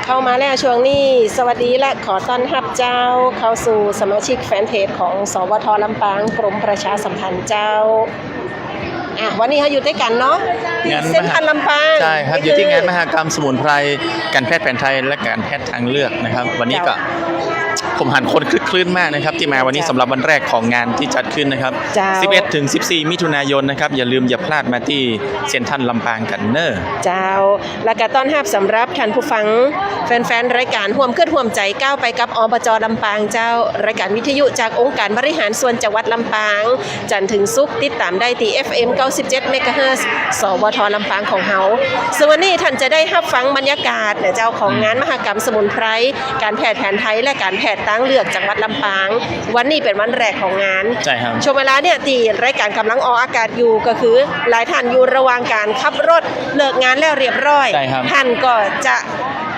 เข้ามาแล้วช่วงนี้สวัสดีและขอต้อนรับเจ้าเข้าสู่สมาชิกแฟนเพจของสวท.ลำปางกรมประชาสัมพันธ์เจ้าวันนี้เขาอยู่ด้วยกันเนาะเส้นทางลำปางใช่ครับอยู่ที่งานมหกรรมสมุนไพรการแพทย์แผนไทยและการแพทย์ทางเลือกนะครับวันนี้ก็ผมหันคนคลึกคลื้นมากนะครับที่มาวันนี้สำหรับวันแรกของงานที่จัดขึ้นนะครับ11 ถึง 14 มิถุนายนนะครับอย่าลืมอย่าพลาดมาที่เซ็นทรัลลำปางกันเนอร์เจ้าและก็ต้อนรับสำหรับท่านผู้ฟังแฟนๆรายการห่วมเคลื่อนห่วมใจก้าวไปกับอบจ.ลำปางเจ้ารายการวิทยุจากองค์การบริหารส่วนจังหวัดลำปางจันทร์ถึงศุกร์ติดตามได้ที่ FM 97 เมกะเฮิรตซ์สวท.ลำปางของเฮาซึ่งวันนี้ท่านจะได้รับฟังบรรยากาศเจ้าของงานมหกรรมสมุนไพรการแพทย์แผนไทยและการแพทย์ทางเลือกจังหวัดลำปางวันนี้เป็นวันแรกของงานใช่ครับช่วงเวลาเนี่ยที่รายการกำลังออกอากาศอยู่ก็คือหลายท่านอยู่ระหว่างการขับรถเลิกงานแล้วเรียบร้อยท่านก็จะ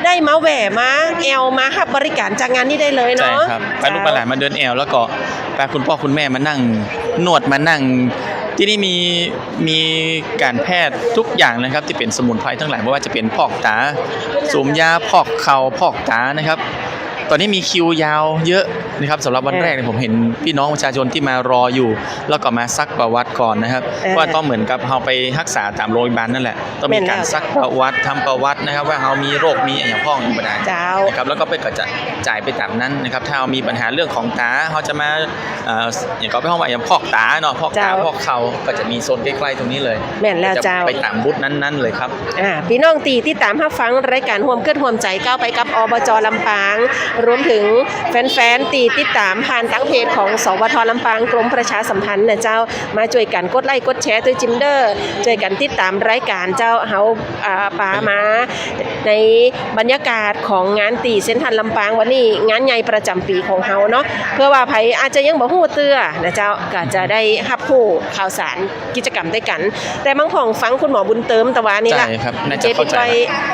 ได้มาแหวมาแอลมารับบริการจากงานนี้ได้เลยเนาะใช่ครับไปลูกปลาหลานมาเดินแอลแล้วก็พาคุณพ่อคุณแม่มานั่งนวดมานั่งที่นี่มีการแพทย์ทุกอย่างนะครับที่เป็นสมุนไพรทั้งหลายไม่ว่าจะเป็นพอกตาสูบยาพอกเข่าพอกตานะครับตอนนี้มีคิวยาวเยอะนะครับสำหรับวันแรกผมเห็นพี่น้องประชาชนที่มารออยู่แล้วก็มาซักประวัติก่อนนะครับว่าต้องเหมือนกับเราไปรักษาตามโรงพยาบาลนั่นแหละต้องมีการซักประวัติทำประวัตินะครับว่าเรามีโรคมีอะไรอย่างพ้องอยู่บ่ได้นะครับแล้วก็ไปก็จะจ่ายไปตามนั้นนะครับถ้าเรามีปัญหาเรื่องของตาเขาจะมาอย่างก็ไปห้องว่าอย่างพอกตาเนาะพอกตาพอกเข่าก็จะมีโซนใกล้ๆตรงนี้เลยแม่นแล้วเจ้าไปตามบูธนั้นๆเลยครับพี่น้องตีที่ตามรับฟังรายการห่วมเคลื่อนห่วมใจก้าวไปกับอบจ.ลำปางรวมถึงแฟนๆตีติดตามผ่านทั้งเพจของสวท.ลำปางกรมประชาสัมพันธ์นะเจ้ามาช่วยกันกดไลค์กดแชร์ด้วยจิมเดอร์ช่วยกันติดตามรายการเจ้าเฮาปามาในบรรยากาศของงานตีเซ็นทรัลลำปางวันนี้งานใหญ่ประจำปีของเฮาเนาะเพื่อว่าไผอาจจะยังบ่ฮู้เตื้อนะเจ้าก็จะได้รับรู้ข่าวสารกิจกรรมด้วยกันแต่บางของฟังคุณหมอบุญเติมตะวันนี้ล่ะเจ๊ไป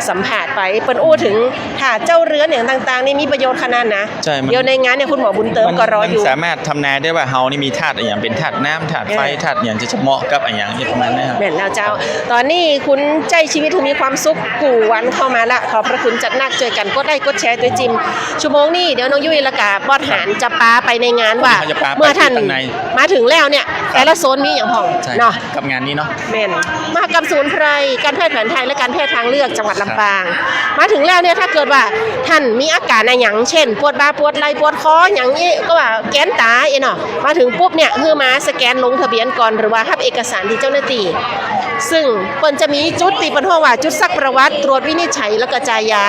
สัมภาษณ์ไปเปิ้นอู้ถึงถ้าเจ้าเรือนอย่างต่างๆนี่มีประโยชน์ขนาดนะเดี๋ยวในงานเนี่ยคุณหมอบุญเติมก็รออยู่มันสามารถทำนายได้ว่าเฮานี่มีธาตุอย่างเป็นธาตุน้ำธาตุไฟธาตุอย่างจะเหมาะกับอย่างประมาณนี้ครับแม่นแล้วเจ้าตอนนี้คุณใจชีวิตมีความสุขกู่วันเข้ามาละขอบพระคุณจัดนักเจอกันกดไลค์กดแชร์ด้วยจิมชั่วโมงนี้เดี๋ยวน้องยุ้ยละกาบอดหารจะปาไปในงานว่าเมื่อท่านมาถึงแล้วเนี่ยแต่ละโซนมีอย่างห้องเนาะกับงานนี้เนาะแม่นมหกรรมสมุนไพรการแพทย์แผนไทยและการแพทย์ทางเลือกจังหวัดลำปางมาถึงแล้วเนี่ยถ้าเกิดว่าท่านมีอาการอะไรอย่างเช่นปวดบ่าปวดไหล่ปวดคออย่างนี้ก็ว่าแกนตาเนาะมาถึงปุ๊บเนี่ยคือมาสแกนลงทะเบียนก่อนหรือว่ารับเอกสารที่เจ้าหน้าที่ซึ่งเปิ้นจะมีจุดตีเปิ้นว่าจุดซักประวัติตรวจวินิจฉัยแล้วก็จ่ายยา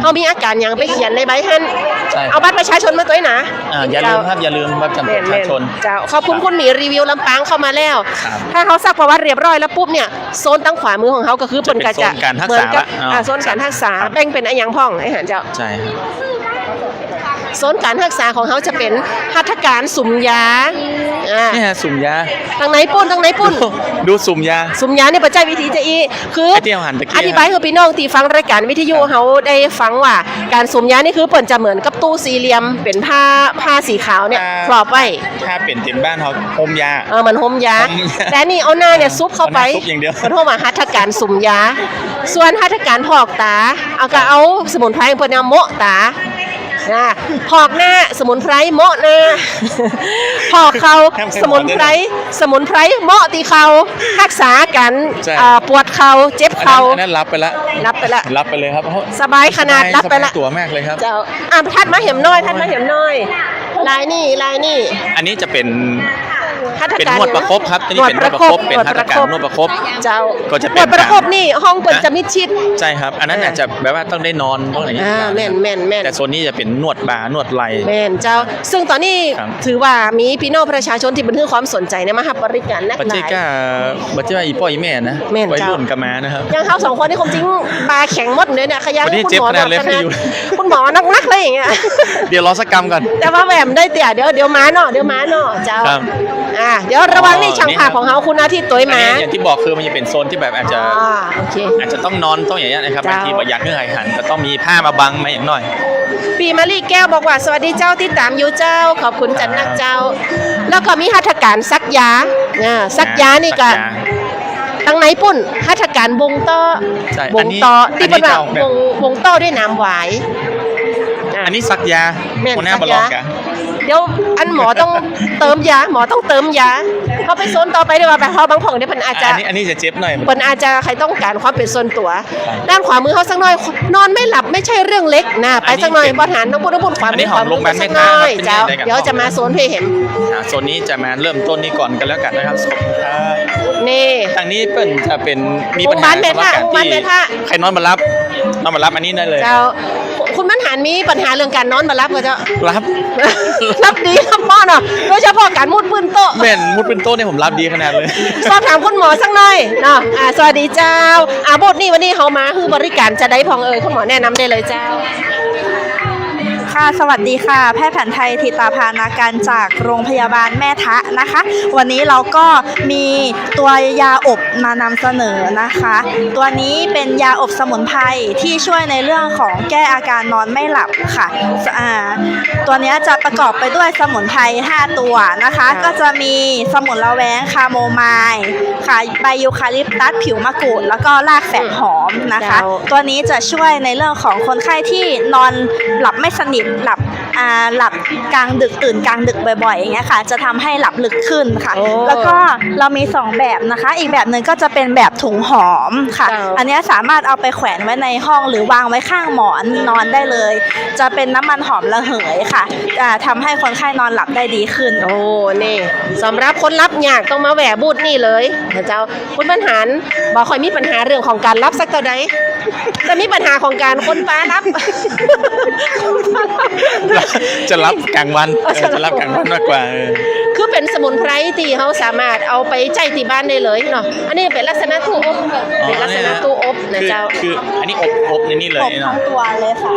เฮามีอาการอย่างไปเขียนในใบหั่นเอาบัตรประชาชนมาตัวนะอย่าลืมครับอย่าลืมบัตรประชาชนเจ้าขอบคุณคุณหมีรีวิวลำปางเข้ามาแล้วถ้าเขาซักประวัติเรียบร้อยแล้วปุ๊บเนี่ยโซนตั้งขวามือของเขาก็คือเปิ้นก็จะเหมือนกับโซนการรักษาแบ่งเป็นอะไรอย่างพ่องไอ้หันเจ้าใช่ครับโซนการรักษาของเขาจะเป็นหัตถการสุ่มยาเนี่ยสุ่มยาทางไหนปุ้นดูสุ่มยาเนี่ยปัจจัยวิธีจะคืออธิบายให้พี่น้องที่ฟังรายการวิทยุเขาได้ฟังว่าการสุ่มยานี่คือเปิ่นจะเหมือนกับตู้สี่เหลี่ยมเป็นผ้าสีขาวเนี่ยครอบไว้ถ้าเป็นเต็มบ้านเขาโฮมยาเหมือนโฮมยาแต่นี่เอาหน้าเนี่ยซุปเข้าไปมันโทรมาหัตถการสุ่มยาส่วนหัตถการพอกตาเอาสมุนไพรเปิ่นเอาโมะตาพอกหน้าสมุนไพรโมะหน้าพอกเขาสมุนไพรโมะตีเขารักษากันปวดเขาเจ็บเขานั่นรับไปเลยครับสบายขนาดรับไปละตัวมากเลยครับเจ้าทัดมาเห็มน้อยลายนี่อันนี้จะเป็นนวดประคบครับนี่เป็นนวดประคบเป็นหัตถการนวดประคบเจ้าก็จะเป็นนวดประคบนี่ห้องเปิดจะมิดชิดใช่ครับอันนั้นอาจจะแบบว่าต้องได้นอนต้องอะไรอย่างเงี้ยแม่นแต่โซนนี้จะเป็นนวดบ่านวดไหล่แม่นเจ้าซึ่งตอนนี้ถือว่ามีพี่น้องประชาชนที่บันทึกความสนใจในมหาบริการนักหลายปัจจัยก็บัจจัยอีพ่ออีแม่นะวัยรุ่นกันมานะครับยังเขา2คนนี่คงจริงบาแข็งหมดเลยเนี่ยขยันคุณหมอนักเลยอย่างเงี้ยเดี๋ยวรอสักกรรมก่อนแต่ว่าแหวมได้เตี่ยเดี๋ยวม้าเนาะเจ้าเดี๋ยวระวังนี่ช่างภาพของเขาคุณอาทิตย์ตัวมาอย่างที่บอกคือมันจะเป็นโซนที่แบบอาจจะต้องนอนต้องอย่างเงี้ยนะครับบางทีอยากให้หายหันก็ต้องมีผ้ามาบังมาอย่างหน่อยปีมารีแก้วบอกว่าสวัสดีเจ้าที่ตามอยู่เจ้าขอบคุณจันนักเจ้าแล้วก็มีหัตถการซักยานี่ก็ ตั้งไหนปุ่นข้าราชการวงต่อ ใช่ ว อัน ง นี้ ต่อ อั ที่ น เป็ นี้ นว่า จะออกแบบ วงต่อด้วยน้ำหวาย อันนี้ซักยา แม่น หัวหน้า ซัก บล ยา อกกะ เดี๋ยวอันหมอต้องเติมยาหมอต้องเติมยาเขาไปโซนต่อไปดีกว่าไปเขาบางผ่องเนี่ยเพิ่นอาจจะ อันนี้จะเจ็บหน่อย เพิ่นอาจจะใครต้องการความเป็นส่วนตัว ครับ ด้านขวามือเขาสักหน่อย นอนไม่หลับไม่ใช่เรื่องเล็กนะไปสักหน่อยบริหารต้องพูดขวา อัน มื นี้ อ ห ข อ วาม มื โรงพยาบาล สั ไม่ กหน่อย ทราบ เจ้า เป็นยังไงกัน เดี๋ยวจะมาโซนเพเห็น โซนนี้จะมาเริ่มต้นนี้ก่อนกันแล้วกันนะครับขอบคุณครับ นี่ ทางนี้เปิ้นจะเป็นมีปัญ โรงพยา หา บาลแม่ท่า สำหรับ โรงพยาบาลแม่ ที่ ท่า ใครนอนมารับอันนี้ได้เลย เจ้าคุณบรรหารมีปัญหาเรื่องการนอนมารับก็จะ รับ รับดีครับพ่อเนาะโดยเฉพาะการมุดปืนโต๊ะ แม่นมุดเป็นโต๊ะเนี่ยผมรับดีขนาดเลย สอบถามคุณหมอสักหน่อยเนาะสวัสดีเจ้าบทนี่วันนี้เขามาคือบริการจะได้พองคุณหมอแนะนำได้เลยเจ้า ค่ะสวัสดีค่ะ แพทย์แผนไทยธิตาภานาการจากโรงพยาบาลแม่ทะนะคะ วันนี้เราก็มีตัวยาอบมานำเสนอนะคะ ตัวนี้เป็นยาอบสมุนไพรที่ช่วยในเรื่องของแก้อาการนอนไม่หลับค่ะตัวนี้จะประกอบไปด้วยสมุนไพร5ตัวนะคะ ก็จะมีสมุนละแวงคาโมไมล์ค่ะใบยูคาลิปตัสผิวมะกรูดแล้วก็รากแฝกหอมนะคะ ตัวนี้จะช่วยในเรื่องของคนไข้ที่นอนหลับไม่สนิทหลับกลางดึกตื่นกลางดึกบ่อยๆอย่างเงี้ยค่ะจะทำให้หลับลึกขึ้นค่ะ โอ้ แล้วก็เรามี2แบบนะคะ อีกแบบหนึ่งก็จะเป็นแบบถุงหอมค่ะ จ้ะ อันเนี้ยสามารถเอาไปแขวนไว้ในห้องหรือวางไว้ข้างหมอนนอนได้เลย จะเป็นน้ำมันหอมระเหยค่ะทำให้คนไข้นอนหลับได้ดีขึ้น โอ้นี่สำหรับคนรับอยากต้องมาแหวบูดนี่เลยนะเจ้าคุณบรรหารบอกค่อยมีปัญหาเรื่องของการรับสักเท่าใดจะมีปัญหาของการคนป้ารับ จะรับกลางวันจะรับกลางวันมากกว่า คือเป็นสมุนไพรที่เขาสามารถเอาไปใจที่บ้านได้เลยเนาะอันนี้เป็นลักษณะตู้อบเป็นลักษณะตู้อบนะเจ้า คืออันนี้อบในนี่เลย อบ เนาะ ทั้งตัวเลยค่ะ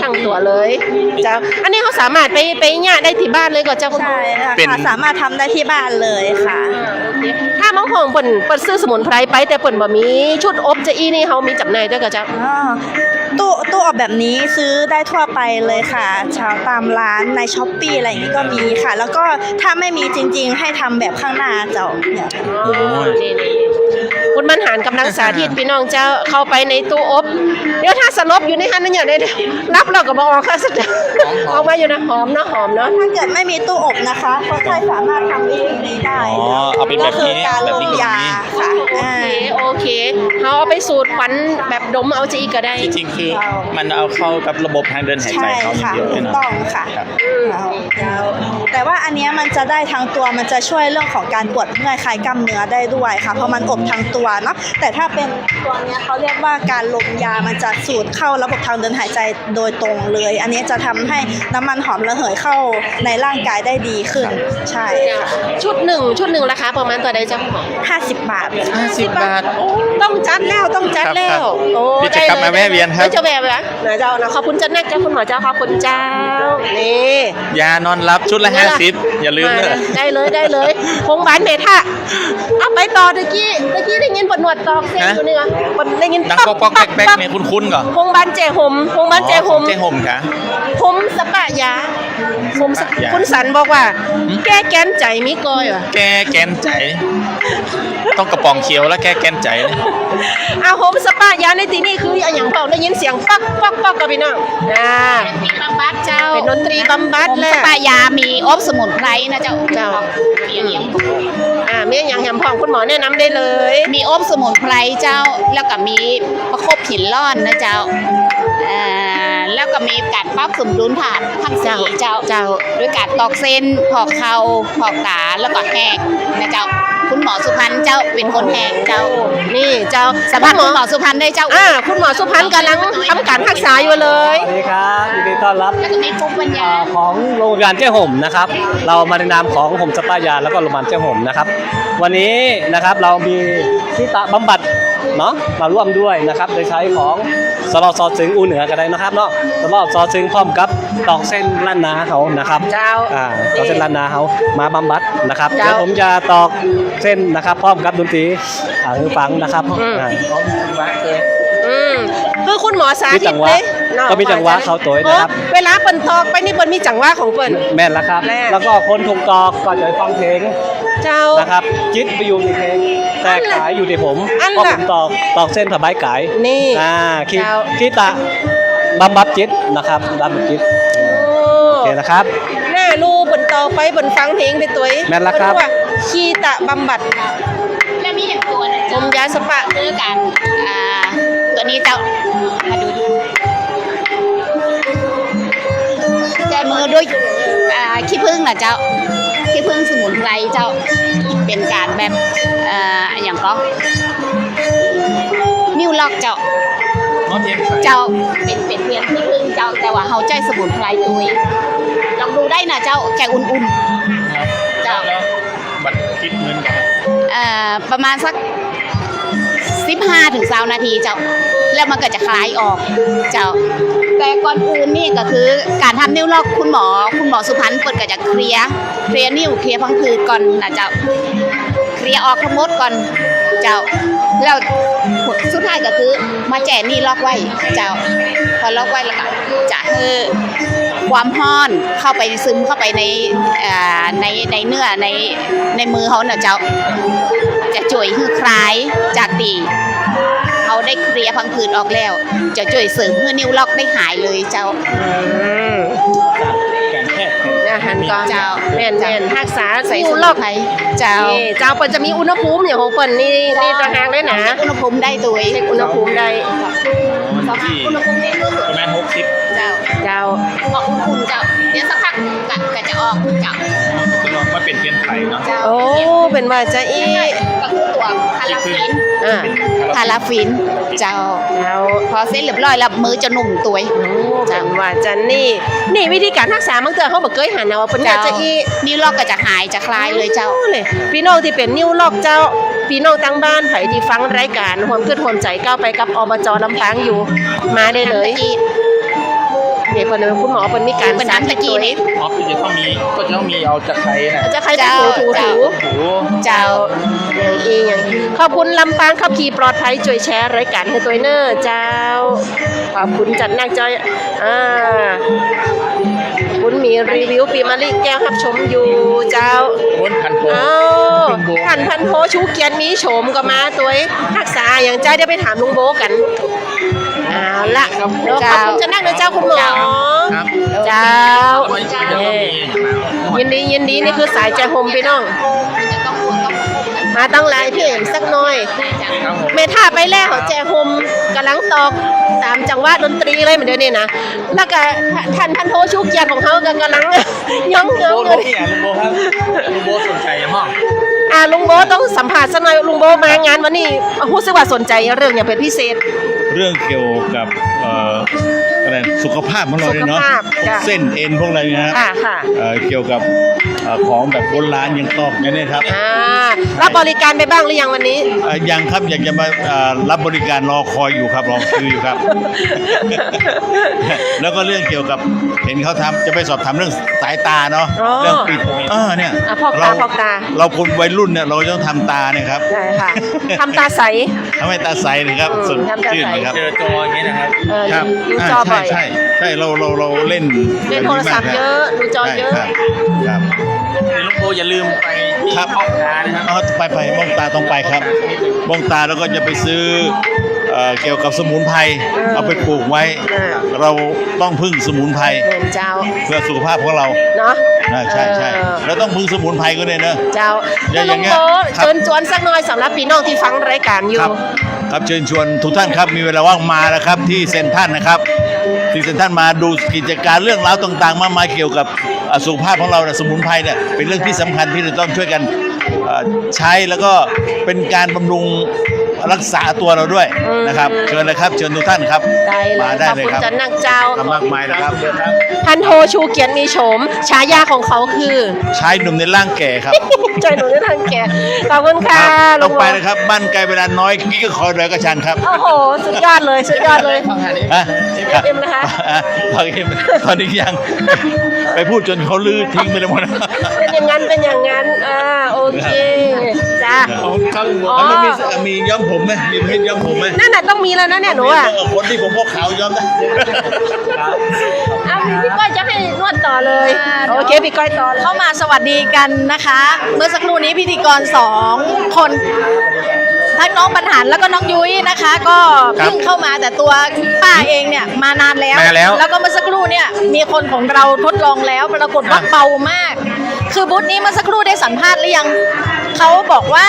ทั้งตัวเลยเจ้าอันนี้เขาสามารถไปย่าได้ที่บ้านเลยก็เจ้าคุณหม ใช่ อ ค่ะสามารถทำได้ที่บ้านเลยค่ะ ถ้าบางของเปิ่นซื้อสมุนไพรไปแต่เปิ่นบ่มีชุดอบจะอีนี่เขามีจำหน่ายด้วยก็เจ้า ตู้อบแบบนี้ซื้อได้ทั่วไปเลยค่ะชาวตามร้านในช้อปปี้อะไรอย่างนี้ก็มีค่ะ แล้วก็ถ้าไม่มีจริงๆให้ทำแบบข้างหน้าเจ้าเนี่ย นี่คุณบรรหารกำลังสาธิตพี่น้องเจ้าเข้าไปในตู้อบ เดี๋ยวถ้าสลบอยู่ในหันนั่นอย่างนี้รับเราก็บอกออกค่ะสุดออกมาอยู่นะหอมเนาะหอมเนาะ ถ้าเกิดไม่มีตู้อบนะคะคนไข้สามารถทำวิธีนี้ได้ อ๋อเอาเป็นแบบนี้ ก็คือการ แบบ ล นี้ ง ก็ ยา มี ค่ะ โอเคเขาเอาไปสูดควันแบบดมเอาจะอีกก็ได้ จริงๆคือมันเอาเข้ากับระบบทางเดินหายใจ ใช่ เขาอย่าง ค่ะ เดียวเล ถู ย ก เนาะ ต้องค่ะ ครับ แต่ว่าอันเนี้ยมันจะได้ทั้งตัวมันจะช่วยเรื่องของการปวดเมื่อยคลายกล้ามเนื้อได้ด้วยค่ะเพราะมันอบทั้งตัวเนาะแต่ถ้าเป็นตัวเนี้ยเขาเรียกว่าการลมยามันจะสูดเข้าระบบทางเดินหายใจโดยตรงเลย อันนี้จะทำให้น้ำมันหอมระเหยเข้าในร่างกายได้ดีขึ้นใช่ค่ะ ชุดหนึ่งราคาประมาณตัวใดเจ้าหมอ 50 บาท 50 บาท โอ้ต้องจัดแล้วต้องจัดแล้ ครับ วโอ้ เดี๋ยวจะกลับมาแวะเวียนครับ ดี๋วจะแวะนะเจ้านะขอบคุณเจ้านักเจ้าคุณหมอเจ้าขอบคุณเจ้านี่ ยานอนรับชุดละ50อย่าลืมเลย ได้เลยโรงพยาบาลเมทะเอาไปต่อตะกี้ได้ยินปวดหนวดตอกเส้นอยู่นี่วะปวดได้ยิน ดังป๊อกๆแป๊กๆเนี่ยคุ้นๆก่อน โรงพยาบาลเจหมโรงพยาบาลเจหม เจ๊ห่มค่ะ ผมสปะยาผมส สปะยา คุณสันบอกว่า แก้แก้นใจมีกอยวะ แก้แกนใจ ต้องกระป๋องเขียวแล้วแก้แกนใจเลย ผมสปะยาในที่นี่คืออย่างเปล่าได้ยินเสียงปักกับพี่น้องบำบัดเจ้าเป็นดนตรีบำบัด ผม แล้ ส ว ปายามีอบสมุนไพรนะเจ้า เจ้า อย่างนี้ เมียอย่างยำพองคุณหมอแนะนำได้เลย มีอบสมุนไพรเจ้า แล้วก็มีประคบหินร่อนนะเจ้าแล้วก็มีการปรับสมดุลฐานทั้งสี่เจ้า ด้วยการตอกเส้นพอกเข่าพอกตาแล้วก็แหกนะเจ้า คุณหมอสุพรรณเจ้าเป็นคนแหกเจ้า นี่เจ้า สัมภาษณ์คุณหมอสุพรรณได้เจ้า คุณหมอสุพรรณกำลังทำการรักษาอยู่เลย สวัสดีครับยินดีต้อนรับ แล้วก็มีภูมิปัญญา ของโรงพยาบาลเจ้าห่มนะครับ เรามาในนามของห่มสปายาแล้วก็โรงพยาบาลเจ้าห่มนะครับ วันนี้นะครับเรามีทิตะบำบัดเนาะมาร่วมด้วยนะครับโดยใช้ของสลอซอซึงอูเหนือกันได้นะครับเนาะสลอซอซึงพร้อมกับตอกเส้นล้านนาเขานะครับ เจ้า ตอกเส้นล้านนาเขามาบำบัดนะครับ เจ้า เดี๋ยวผมจะตอกเส้นนะครับพร้อมกับดนตรีคือฟังนะครับ คือคุณหมอสา มี ธิ จั ต งหวะ เลยเนาะ ก็มีจังหวะเข้าตัวนะครับ เวลาเปิ่นตอกไปนี่เปิ่นมีจังหวะของเปิ่น แม่นแล้วครับ แม่ แล้วก็คนถูกตอกก็จะฟังเพลง เจ้า นะครับจิตไปอยู่ที่เพลงแต่ขายอยู่ที่ผม อัน เพราะ ล่ะ ผมตอกเส้นผ้าใบขาย นี่ คี เจ้า คีตะบำบัดจิตนะครับบำบัดจิต โอ้ โอเคนะครับ หน้าลูบนต่อไปบนฟังเพลงไปตัว แม่นละครับ เพิ่นว่าคีตะบำบัด แล้วมีเห็นตัวนะ อ เจ้าม ยาสปะ คือการตัวนี้เจ้ามาดูดิแจมือด้วยขี้ผึ้งนะเจ้าขี้ผึ้งสมุนไพรเจ้าเป็นการแบบอย่างก็นิ้วล็อกเจ้า น้องเทียน เจ้าเป็นเพียงขี้ผึ้งเจ้าแต่ว่าเขาใจสมุนไพรตุยลองดูได้นะเจ้าใจอุ่นๆเจ้า แล้วบัตรคิดเงินก่อน ประมาณสัก 15-20 นาทีเจ้าแล้วมันก็จะคลายออกเจ้าแต่ก่อนอื่นนี่ก็คือการทำนิ้วล็อกคุณหมอสุพรรณเปิดก็จะเคลียร์นิ้วเคลียร์พังผืดก่อนนะเจ้าเคลียร์ออกทั้งหมดก่อนเจ้าแล้วสุดท้ายก็คือมาแจนี่ล็อกไว้เจ้าพอล็อกไว้แล้วก็จะให้ความร้อนเข้าไปซึมเข้าไปในเนื้อในมือเขาเนาะเจ้าจะช่วยคือคลายจากตีเขาได้เคลียร์พังผืดออกแล้วจะช่วยเสริมเพื่อนิ้วล็อกได้หายเลยเจ้า การแพทย์ อาหารก่อน เจ้า แม่นรักษา ใส่ นิ้ ส ว มุ ล็อน ก ไพรเจ้า นี่เจ้าเปิ้นจะมีอุณหภูมิอย่างของเปิ้นนี่ต่างหากเลยนะ อุณหภูมิได้ตัว เช็คอุณหภูมิได้ ที่ อุณหภูมิได้ตัว ประมาณ60 เจ้า เจ้า พออุ่นๆเจ้าเดี๋ยวสักพักก็จะออกเจ้า จะลองมาเป็นเทียนไข่เนาะ เจ้า โอ้เป็นว่าจะอี ก็คือตัวพาราฟิน อ่า พาราฟินเจ้า เจ้า พอเสร็จเรียบร้อยแล้วมือจะนุ่มตัว โอ้เป็นว่าจะนี่วิธีการรักษาบางเทื่อเขาบ่เคยหันเอาว่าเปิ้นอยากจะอี นิ้วล็อกก็จะหายจะคลายเลยเจ้า เลยพี่น้องที่เป็นนิ้วล็อกเจ้าพี่น้องตั้งบ้านไผที่ฟังรายการความเคลื่อนความใจก้าวไปกับอบจลำปางอยู่มาได้เลยเดี๋ยวเพิ่นเป็นคุณหมอเพิ่นมีการ เป็น สา น้ำ ธิ ตะ ต กี้ ตัว นี่ อ๋อคือจะต้องมีเอาจะไข่น่ะ จะใครจะถู โอ้ เจ้า อย่างอีอย่างขอบคุณลำปางขับขี่ปลอดภัยช่วยแชร์รายการให้ตัวเนอร์เจ้าขอบคุณจัดนักจอยคุณมีรีวิวปีมาลิแก้วครับชมอยู่เจ้า วนพันโพ อ้าวท่านพันโพชูเกียรติมีโฉมก็มาตัวทักษาอย่างใจเดี๋ยวไปถามลุงโบกันเอาละขอบคุณจะนั่งเลยเจ้าคุณหมอ ครับ เจ้า แล้วมันจะต้องมี ยินดีนี่คือสายใจโฮมพี่น้อง จะต้องควรต้อง มาตั้งหลายพี่เอ็มสักหน่อย ครับผม เมท่าไปแรกของแจโฮมกำลังตอกตามจังหวะดนตรีเลยเหมือนเดิมนี่นะแล้วก็ท่านโพชูเกียรติของเขาก็กำลัง ย่อง ลุงโบ เลย นี่ลุงโบครับลุงโบสนใจยังห้อง ลุงโบต้องสัมผัสสักหน่อยลุงโบมางานวันนี้รู้สึกว่าสนใจเรื่องอย่างเป็นพิเศษ เรื่องเกี่ยวกับอะไรสุขภาพของเราเนี่ยเนาะ สุขภาพ พวก จ้ะ เส้นเอ็นพวกอะไรเนี่ยนะ ค่ะ เกี่ยวกับของแบบโบราณอย่างตอกอย่างเนี้ยครับ รับบริการไปบ้างหรือยังวันนี้ ยังครับอยากจะมารับบริการรอคอยอยู่ครับรอคิวอยู่ครับ แล้วก็เรื่องเกี่ยวกับเห็นเขาทำจะไปสอบถามเรื่องสายตาเนาะ อ๋อ เรื่องปิดเนี่ย พอกตาพอกตา เราคนวัยรุ่นเนี่ยเราต้องทำตาเนี่ยครับ ใช่ค่ะทำตาใส ทำให้ตาใสนะครับ อืม สด ทำตาใส ชื่นนะครับ เจอจออย่างนี้นะครับ ครับ ดูจอบ่อย ใช่เราเล่น เล่นโทรศัพท์เยอะดูจอเยอะ ใช่ครับ ลุงโบอย่าลืมไปที่ ครับ พ่อค้านะครับ ไปมองตาต้องไปครับมองตาแล้วก็จะไปซื้อเกี่ยวกับสมุนไพรเอาไปปลูกไว้ เราต้องพึ่งสมุนไพร เหมือนเจ้า เพื่อสุขภาพของเรา เนาะ ใช่แล้วต้องพึ่งสมุนไพรก็ได้เนอะ เจ้า อย่า ลุง เงี้ย โบ ครับ เชิญชวนสักหน่อยสำหรับพี่น้องที่ฟังรายการอยู่ ครับเชิญชวนทุกท่านครับมีเวลาว่างมานะครับที่เซ็นทรัลนะครับที่เซ็นทรัลมาดูกิจการเรื่องราวต่างๆมากมายเกี่ยวกับสุขภาพของเราสมุนไพรเนี่ยเป็นเรื่องที่สำคัญที่เราต้องช่วยกันใช้แล้วก็เป็นการบำรุงรักษาตัวเราด้วยนะครับเชิญเลยครับเชิญทุกท่านครับ ได้เล มาย ได้ ขอบ เลย คุณ ครับ จันนักเจ้า ทำมากมายนะครับ พันโทชูเกียรติมีโฉมฉายาของเขาคือ ชายหนุ่มในร่างแก่ครับ ใจหนูในทางแก่ขอบคุณค่ะ ต้ ลุ อง งโบ ไปนะครับ บ้านไกลเวลาน้อยกิ๊กก็คอยเรือก็ชันครับ โอ้โหสุดยอดเลยสุดยอดเลย ฮะ เอ็มนะคะ ตอนนี้ยังไปพูดจนเขาลื้อทิ้งไปแล้วหมด เป็นอย่างนั้นโอเคจ้า ครับ อ๋อ แล้วมีย้อมผมไหมมีเพชรย้อมผมไหม นั่นน่ะต้องมีแล้วนะเนี่ยหนูอ่ะ คนที่ผมพกขาวย้อมนะ เอาพี่ก้อยจะให้นวดต่อเลย โอเคพี่ก้อยต่อ เข้ามาสวัสดีกันนะคะ เมื่อสักครู่นี้พิธีกร2 คนทั้งน้องบรรหารแล้วก็น้องยุ้ยนะคะ ก็เพิ่งเข้ามาแต่ตัวป้าเองเนี่ยมานานแล้ว มาแล้ว แล้วก็เมื่อสักครู่เนี่ยมีคนของเราทดลองแล้วปรากฏว่าเบามาก คือบูธนี้เมื่อสักครู่ได้สัมภาษณ์หรือยังเขาบอกว่า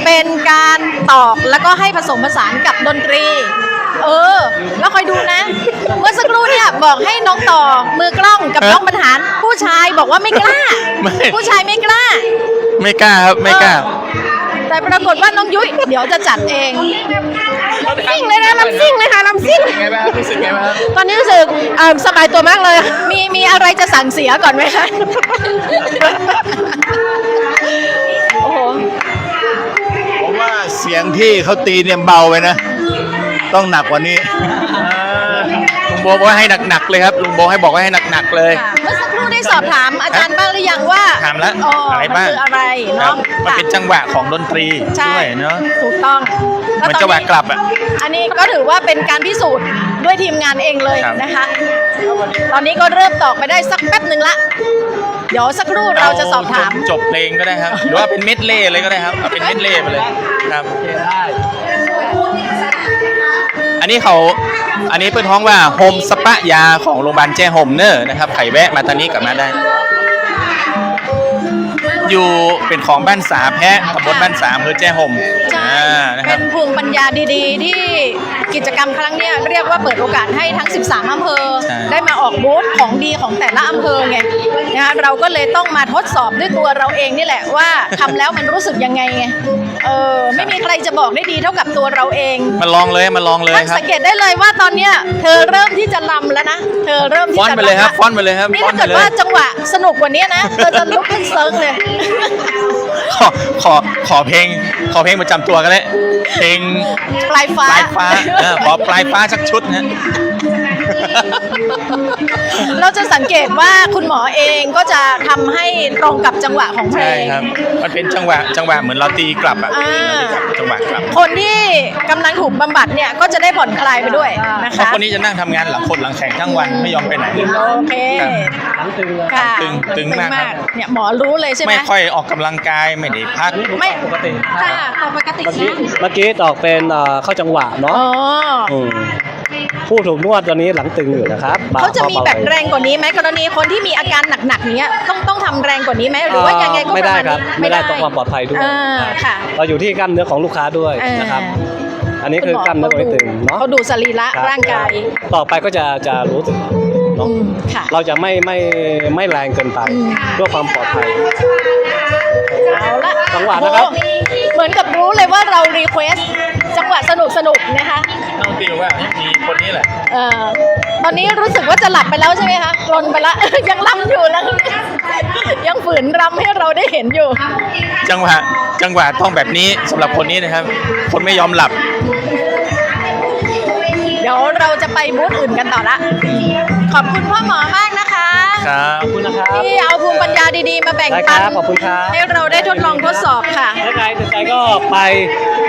เป็นการตอกแล้วก็ให้ผสมผสานกับดนตรี แล้วคอยดูนะ เมื่อสักครู่เนี่ยบอกให้น้องต่อมือกล้องกับน้องบรรหารผู้ชายบอกว่าไม่กล้า ไม่ ผู้ชายไม่กล้า ไม่กล้าครับไม่กล้า แต่ปรากฏว่าน้องยุ้ยเดี๋ยวจะจัดเอง ซิ่งเลยนะลำซิ่งเลยค่ะลำซิ่ง ไงบ้างรู้สึกไงบ้าง ตอนนี้รู้สึกสบายตัวมากเลย มีอะไรจะสั่งเสียก่อนไหมคะ โอ้โห ผมว่าเสียงที่เขาตีเนี่ยเบาไปนะ ต้องหนักกว่านี้ ลุงโบบอกว่าให้หนักๆเลยครับลุงโบให้บอกว่าให้หนักๆเลย เมื่อสักครู่ได้สอบถามอาจารย์บ้างหรือยังว่า ถามแล้ว อะไร บ้าง คืออะไร ครั เนาะ บมันเป็นจังหวะของดนตรี ใช่ ด้วยเนาะ ถูกต้อง เหมือนจังหวะกลับอ่ะ อันนี้ก็ถือว่าเป็นการพิสูจน์ด้วยทีมงานเองเลย ครับ นะคะ ตอนนี้ก็เริ่มตอกไปได้สักแป๊บหนึ่งละ เดี๋ยวสักครู่เราจะสอบถาม จบเพลงก็ได้ครับ หรือว่าเป็นเมดเล่เลยก็ได้ครับเอาเป็นเมดเล่ไปเลยครับ อันนี้เปิดท้องว่าโฮมสปะยาของโรงพยาบาลแจ้ห่มเนอร์นะครับไข่แวะมาทางนี้กลับมาได้ อยู่เป็นของบ้านสาแพะตำบลบ้านสาอำเภอแจ้ห่ม ใช่ นะค เป็ รับ นภูมิปัญญาดีๆ ที่กิจกรรมครั้งเนี้ยเรียกว่าเปิดโอกาสให้ทั้ง 13 อำเภอ ใช่ ได้มาออกบูธของดีของแต่ละอำเภอไงนะคะเราก็เลยต้องมาทดสอบด้วยตัวเราเองนี่แหละว่าทำแล้วมันรู้สึกยังไงไงไม่มีใครจะบอกได้ดีเท่ากับตัวเราเอง มาลองเลยค ท่าน รับ สังเกตได้เลยว่าตอนเนี้ยเธอเริ่มที่จะลำแล้วนะ เธอเริ่มที่ ฟ้อน จะ ไปเลยครับ ลำ ฟ้อนไปเลยครับ นี่ ฟ้อน ถ้า ไป เกิด เลย ว่าจังหวะสนุกกว่านี้นะเธอจะลุกขึ้นเซิร์งเลย ขอเพลงประจำตัวกันเลยเพลง ปลายฟ้า ปลายฟ้าขอปลายฟ้าสักชุดนะ เราจะสังเกตว่าคุณหมอเองก็จะทำให้ตรงกับจังหวะของเพล ใช่ ง ครับ มันเป็นจังหวะเหมือนเราตีกลับอ่ะ อ่า จังหวะกลับ คนที่กำลังถูกบำบัดเนี่ยก็จะได้ผ่อนคลายไปด้วยนะ เพราะ คะ คนนี้จะนั่งทำงานหลังแข่งทั้งวันไม่ยอมไปไหนเลย โอเค ครับ ค่ะ ตึงมากครับ เนี่ยหมอรู้เลยใช่ไหม ไม่ค่อยออกกำลังกายไม่ได้พัก ไม่ ปกติ ค่ะต่อปกติ เมื่อกี้ตอกเป็นเข้าจังหวะเนาะ อ๋อ มผู้ถูกนวดตอนนี้หลังตึงอยู่นะครับ เขาจะมีแบบแรงกว่านี้ไหมกรณีคนที่มีอาการหนักๆเนี้ยต้องทำแรงกว่านี้ไหมหรือว่ายังไงก็ ไม่ ประ ได้ มาณ ครับ นี้ ไม่ได้ต้องความปลอดภัยด้วย ค่ะ เราอยู่ที่กล้ามเนื้อของลูกค้าด้วยนะครับ อันนี้คือกล้ามเนื้อตัวตึงเนาะ เขาดูสรีระ คบ ร่างกาย ต่อไปก็จะรู้สึกเนาะ ค่ะ เราจะไม่แรงเกินไป อืม เพื่อความปลอดภัย เอาละ จังหวะนะครับ โอ้เหมือนกับรู้เลยว่าเรารีเควสจังหวะสนุกนะคะ ต้องติวว่ามีคนนี้แหละ ตอนนี้รู้สึกว่าจะหลับไปแล้วใช่ไหมคะกลนไปละ ยังรำอยู่แล้ว ยังฝืนรำให้เราได้เห็นอยู่ จังหวะต้องแบบนี้สำหรับคนนี้นะครับ คนไม่ยอมหลับ เดี๋ยวเราจะไปบูธอื่นกันต่อละ ขอบคุณพ่อหมอมากนะคะ ครับ ขอบคุณนะครับ ที่เอาภูมิปัญญาดีๆมาแบ่ง ได้ค ปั รั น บขอบคุณครับ ให้เราได้ทดลองทดสอบค่ะ ถ้าใครสนใจก็ไป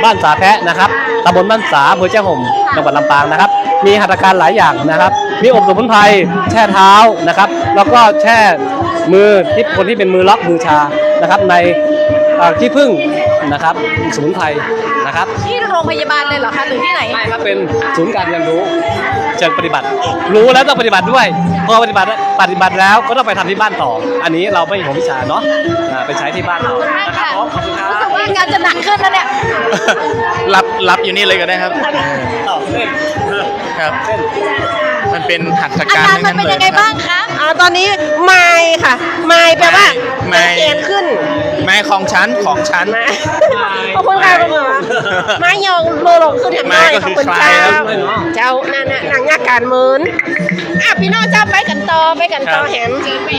บ้านสาแพะนะครับตำบลบ้านสาอำเภอแจ้ห่มจังหวัดลำปางนะครับ มีหัตถการหลายอย่างนะครับ มีอบสมุนไพรแช่เท้านะครับ แล้วก็แช่มือที่คนที่เป็นมือล็อกมือชานะครับ ในขี้ผึ้งนะครับสมุนไพรนะครับ ที่โรงพยาบาลเลยเหรอคะหรือที่ไหน ไม่ครับเป็นศูนย์การเรียนรู้เชิงปฏิบัติ รู้แล้วต้องปฏิบัติด้วย พอปฏิบัติแล้วก็ต้องไปทำที่บ้านต่อ อันนี้เราไม่ของวิชาเนาะไปใช้ที่บ้านเรานะครับผมขอบคุณครับ รู้สึกว่าการจะหนักขึ้นนะเนี่ย รับอยู่นี่เลยก็ได้ครับ ต่อเส้น ครับ มันเป็นหัตถ อา การ การมันเป็นยังไงบ้างคะ ตอนนี้ไม้ค่ะ ไม้แปลว่า ไม้ เอ็นขึ้น ไม้ของชั้น ไม้ขอบคุณค่ะคุณหมอไม้ยองโลลงขึ้นอย่างน้อย ขอบคุณเจ้าเจ้านั่นน่ะหนังยาการเมินพี่น้องเจ้าไปกันต่อแหม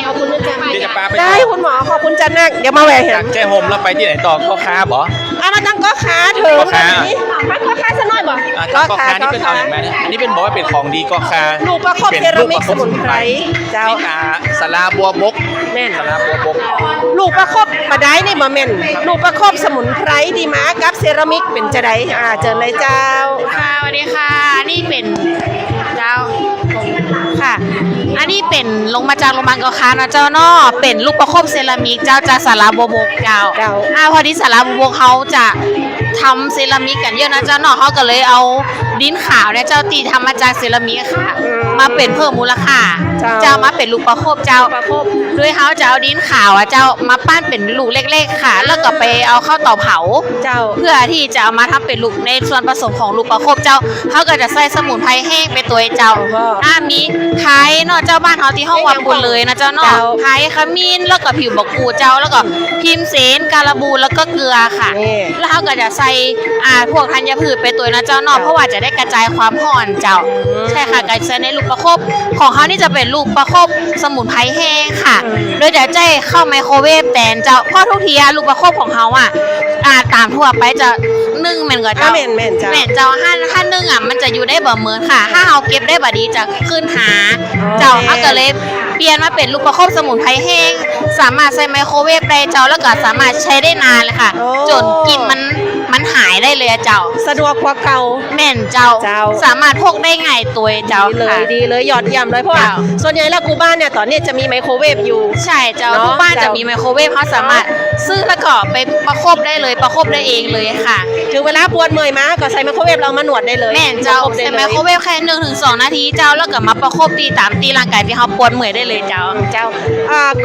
ขอบคุณนะจ๊ะ เดี๋ยวจะพาไป ได้คุณหมอขอบคุณจันนักเดี๋ยวมาแหวะเห็ จาน กแจ้ห่มแล้วไปที่ไหนต่อก็ค้าบ่ มาตั้งก็ขาเถิง ก็ขา นี่มาก็ขาซะหน่อยบ่ ก็ค้านี่เป็นเอาอย่างไรนะอันนี้เป็นบอกว่าเป็นของดีก็ค้า ลูกประคบเซรามิกสมุนไพรเจ้า นี่สลาบัวบก แม่น สลาบัวบก ลูกประคบมาได้นี่มาแม่นลูกประคบสมุนไพรดีมากับเซรามิกเป็นจะไดเจอเลยเจ้า ค่ะสวัสดีค่ะนี่เป็นเจ้าค่ะ อันนี้เป็นลงมาจากโรงพยาบาลกอคานะเจ้าเนาะเป็นลูกประคบเซรามิกเจ้าจากสาราบัวบกเจ้าพอดีสาราบัวบกเขาจะทำเซรามิกกันเยอะนะเจ้าเนาะเขาก็เลยเอาดินขาวเนี่ยเจ้าตีทำมาจากเซรามิกค่ะ มาเป็นเพิ่มมูลค่าเจ้ามาเป็นลูกประคบเจ้าด้วยเขาจะเอาดินขาวเจ้ามาปั้นเป็นลูกเล็กๆค่ะ แล้วก็ไปเอาเข้าเตาเผา เจ้า เพื่อที่จะเอามาทำเป็นลูกในส่วนผสมของลูกประคบเจ้าเขาก็จะใส่สมุนไพรแห้งไปตัวเจ้ามีไทยเนาะเจ้าบ้านเขาที่ห้องวัดบุญเลยนะเจ้าเนาะไทยขมิ้นแล้วก็ผิวบกกูเจ้าแล้วก็พิมเสนการบูแล้วก็เกลือค่ะ แล้วเขาก็จะใส่พวกธัญพืชไปตัวนะเจ้าเนาะเพราะว่าจะได้กระจายความห่อนเจ้าใช่ค่ะการใช้ในลูกประคบของเขานี่จะเป็นลูกประคบสมุนไพรแห้งค่ะโดยจะใจเข้าไมโครเวฟแตนเจ้าเพราะทุกทีลูกประคบของเขาตามทั่วไปจะนึ่งเหมือนกับเจ้า แม่นเจ้า แม่นเจ้าถ้านึ่งมันจะอยู่ได้บ่เหมือนค่ะ ถ้าเอาเก็บได้บ่ดีจะขึ้นหาเจ้าเขาก็เลยเปลี่ยนมาเป็นลูกประคบสมุนไพรแห้งสามารถใส่ไมโครเวฟได้เจ้าแล้วก็สามารถใช้ได้นานเลยค่ะ จนกลินมันหายได้เลยเจ้า สะดวกกว่าเก่า แม่นเจ้า สามารถพกได้ง่ายตัวเจ้า ดีเลยยอดเยี่ยมเลยเพราะว่าส่วนใหญ่แล้วกูบ้านเนี่ยตอนนี้จะมีไมโครเวฟอยู่ ใช่เจ้า เนาะ ทุกบ้านจะมีไมโครเวฟเขาสามารถซื้อแล้วก็ไปประคบได้เลยประคบได้เองเลยค่ะ ถึงเวลาปวดเมื่อยมาก็ใส่ไมโครเวฟเรามาหนวดได้เลย แม่นเจ้า ประคบได้ ใส่ เลย ไมโครเวฟแค่1-2 นาทีเจ้าแล้วก็มาประคบตีตามตีร่างกายที่เขาปวดเมื่อยได้เลยเจ้า เจ้า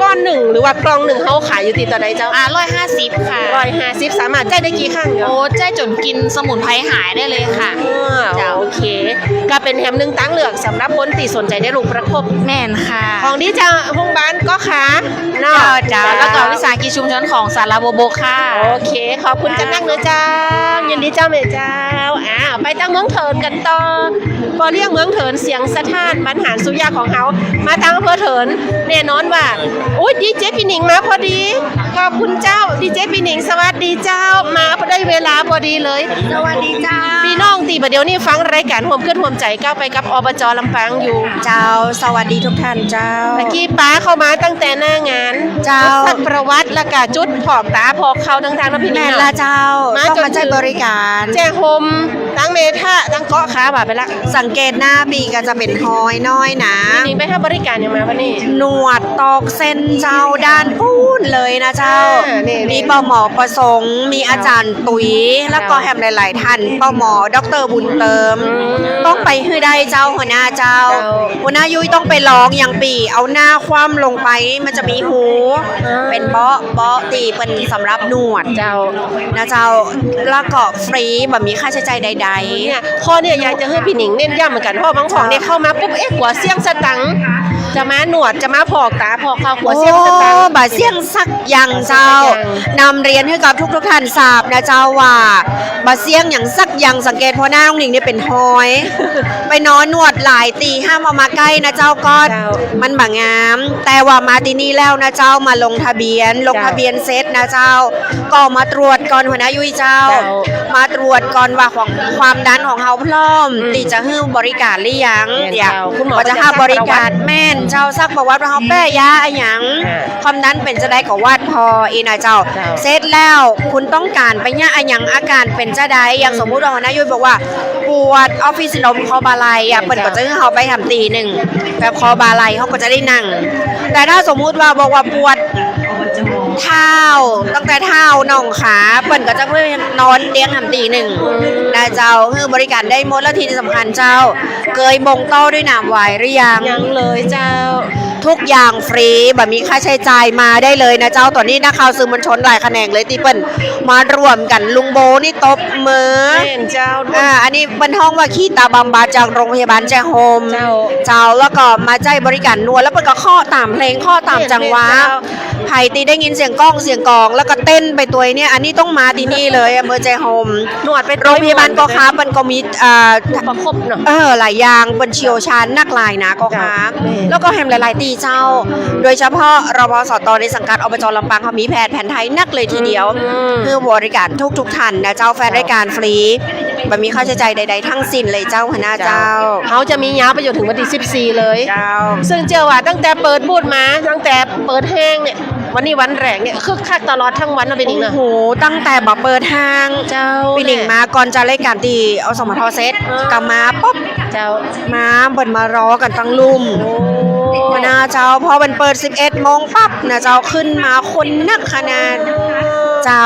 ก้อนหนึ่งหรือว่ากล่องหนึ่งเขาขายอยู่ที่ตัวใดเจ้า 150ค่ะ 150สามารถจ่ายได้กี่ครั้งเนาะ โอ้ใจจนกินสมุนไพรหายได้เลยค่ะ เจ้า โอเค ก็เป็นแถมหนึ่งตั้งเหลือกสำหรับคนที่สนใจได้ลูกประคบ แม่นค่ะ ของที่จะห้องบ้านก็ขาเนาะ เจ้าแล้วก็วิสาหกิจชุมชนของสาราโบโบค่ะ โอเค ขอบคุณกันนักเนอะเจ้ายินดีเจ้าเมเจ้าไปตั้งเมืองเถินกันต่อพอเรียกเมืองเถินเสียงสะท้านบรรหารสุริยาของเขามาตั้งอำเภอเถินแน่นอนว่าอุ้ยดีเจพี่หนิงมาพอดี ขอบคุณเจ้าดีเจพี่หนิงสวัสดีเจ้ามาได้เวลาพอดีเลย สวัสดีเจ้า พี่น้องตีประเดี๋ยวนี้ฟังรายการห่วมเคลื่อนห่วมใจก้าวไปกับอบจลำปางอยู่ เจ้าสวัสดีทุกท่านเจ้า เมื่อกี้ป้าเข้ามาตั้งแต่หน้างาน เจ้า สักประวัติและกะจุดผอกตาผอกเขาทั้งทางน้ำพี่หนิ แม่ ง นละเจ้า มา ต้อง จน มาใช้บริการ แจ้โฮมตั้งเมทะตั้งเกาะขาบ่าไปละ สังเกตหน้าปีก็จะเป็นหอยน้อยนะ พี่หนิงไปให้บริการยังมาวันนี้ หนวดตอกเส้นเจ้าด้านพูนเลยนะเจ้า นี่ มีปหมอประสงค์ มีอาจารย์ตุ๋ย แล้วก็แฮมหลาย ๆ ท่านปหมอดรบุญเติม ต้องไปให้ได้เจ้าหัวหน้าเจ้า หัวหน้ายุ้ยต้องไปลองอย่างปี เอาหน้าคว่ำลงไปมันจะมีหู เป็นเบาะตีเป็นสำหรับหนวด เจ้า นะเจ้าแล้วก็ฟรีแบบมีค่าใช้จ่ายใด เนี่ยข้อเนี่ยอยากจะให้พี่หนิงเน้นย้ำเหมือนกันเพราะบางของเนี่ยเข้ามาปุ๊บกลัวเสี่ยงสตังค์จะมาหนวดจะมาผอกตาผอกเขา ๆ กลัวเสี่ยงสตังค์ บาเสี่ยงสักอย่างเจ้า นำเรียนให้กับทุกท่านทราบนะเจ้าว่าบาเสี่ยงอย่างสักอย่างสังเกตเพราะหน้าน้องหนิงเนี่ยเป็นหอย ไปนอนนวดหลายตีห้ามเอามาใกล้นะเจ้าก็ มันบางงาม แต่ว่ามาที่นี่แล้วนะเจ้ามาลงทะเบียนเซตนะเจ้า ก็มาตรวจก่อนหัวหน้ายุ้ยเจ้า มาตรวจก่อนว่าของความดันของเฮาพร้อมตีจะให้บริการหรือยัง เดี๋ยวคุณหมอ ก็จะให้บริการแม่นเจ้าซักประวัติว่าเฮาแป้ยาอะหยังความดันเป็นจะได้ก็วาดพออีนะเจ้า เสร็จแล้วคุณต้องการไปยาอะหยังอาการเป็นจะได้อย่างสมมุติว่าหัวหน้ายุ้ยบอกว่าปวดออฟฟิศซินโดรมคอบาไหล่เปิ้นก็จะให้เฮาไปทำตีหนึ่งแบบคอบาไหล่เฮาก็จะได้นั่ง แต่ถ้าสมมุติว่าบอกว่าปวดเท้าตั้งแต่เท้าน่องขาเปิ้นก็จะเพื่อนอนเตียงทำตีหนึ่งนะเจ้าคือบริการได้หมดแล้วที่สำคัญเจ้าเคยบ่งเต้าด้วยน้ำไหวหรือยัง ยังเลยเจ้า ท ทุกอย่างฟรีแบบมีค่าใช้จ่ายมาได้เลยนะเจ้าตอนนี้นักข่าวสื่อมวลชนหลายแขนงเลยที่เปิ้นมารวมกันลุงโบนี่ตบมือ แม่นเจ้า อันนี้บรรท้องว่าขี้ตาบำบัดจากโรงพยาบาลแจ้โฮม เจ้า เจ้าแล้วก็มาใจบริการนวดแล้วเปิ้นก็ข้อตามเพลงข้อตามจังหวะ เจ้า ไผ่ตีได้ยินเสียงก้องเสียงกลอง แล้วก็เต้นไปตัวเนี่ยอันนี้ต้องมาที่นี่เลยอำเภอแจ้โฮม นวดไป โรงพยาบาลก็ค้ามันก็มีประคบเนาะ หลายอย่างเป็นเชี่ยวชาญนักลายนะก็ค้า จ้ะ แล้วก็แฮมหลายๆตีเจ้า โดยเฉพาะรพสตในสังกัดอบจลำปางเขามีแพทย์แผนไทยนักเลยทีเดียวเพื่อบริการทุกท่านนะเจ้าแฟนรายการฟรีแบบมีค่าใช้จ่ายใดๆทั้งสิ้นเลยเจ้าคณะเจ้า เขาจะมียาวไปจนถึงวันที่14เลย เจ้า ซึ่งเจ้าว่าตั้งแต่เปิดบูธมาตั้งแต่เปิดห้างเนี่ยวันนี้วันแรกเนี่ยคึกคักตลอดทั้งวันนะเป็นอีก โอ้ นะ โหตั้งแต่มาเปิดห้าง เจ้า ปีหนิงมาก่อนจะรายการตีเอาสมทเซตกลับมาปุ๊บ เจ้า มาเปิดมารอกันตั้งลุ่ม นะเจ้าพอมันเปิด 11 โมงปั๊บนะเจ้าขึ้นมาคนนักขนาดเจ้า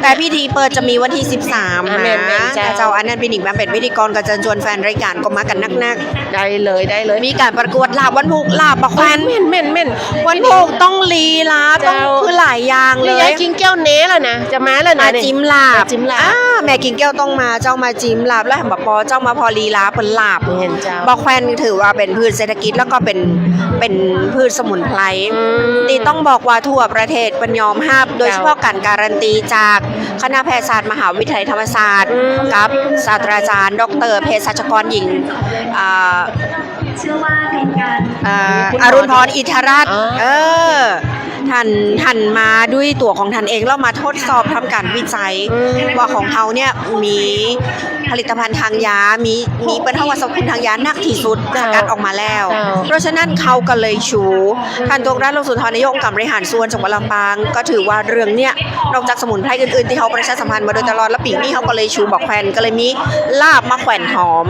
แต่พิธีเปิดจะมีวันที่ 13 อ่า นะ แม่นๆเจ้า เจ้าอันนั้นเป็นอีกมาเป็นพิธีกรกับเชิญชวนแฟนรายการก็มากันนัก ได้เลยได้เลย ๆมีการประกวดลาบวันพุกลาบปะแควน แม่นแม่นแม่น วันพุกต้องลีลาต้อง เจ้า คือหลายอย่างเล นี่ ย ยายกินแก้วเน้แล้วนะจะมาแล้วนะ มา เนี่ย จิ้มลาบ มาจิ้มลาบ แม่กินแก้วต้องมาเจ้ามาจิ้มลาบแล้วแหมปอเจ้ามาพอลีลาเป็นลาบ เห็นเจ้า บอกแควนถือว่าเป็นพืชเศรษฐกิจแล้วก็เป็นพืชสมุนไพร อืม ตีต้องบอกว่าทั่วประเทศเป็นยอมห้าบโดยเฉพาะการการันตีจากคณะแพทยศาสตร์มหาวิทยาลัยธรรมศาสตร์ กับศาสตราจารย์ดรเภสัชกรหญิงอรุณพรอินทรัตน์ อ๋อ ท่านมาด้วยตัวของท่านเองแล้วมาทดสอบทำการวิจัย ว่าของเขาเนี่ยมีผลิตภัณฑ์ทางยา มีบรรเทาวัสคุณทางยานักที่สุดสกัดออกมาแล้ว เพราะฉะนั้นเขาก็เลยชูท่านตรงรัฐลงสุนทรนายกองค์การบริหารส่วนจังหวัดลำปางก็ถือว่าเรื่องเนี้ยนอกจากสมุนไพรอื่นๆที่เขาประชาสัมพันธ์มาโดยตลอดแล้วปีนี้เขาก็เลยชูบอกแควนก็เลยมีลาบมะแขวนหอม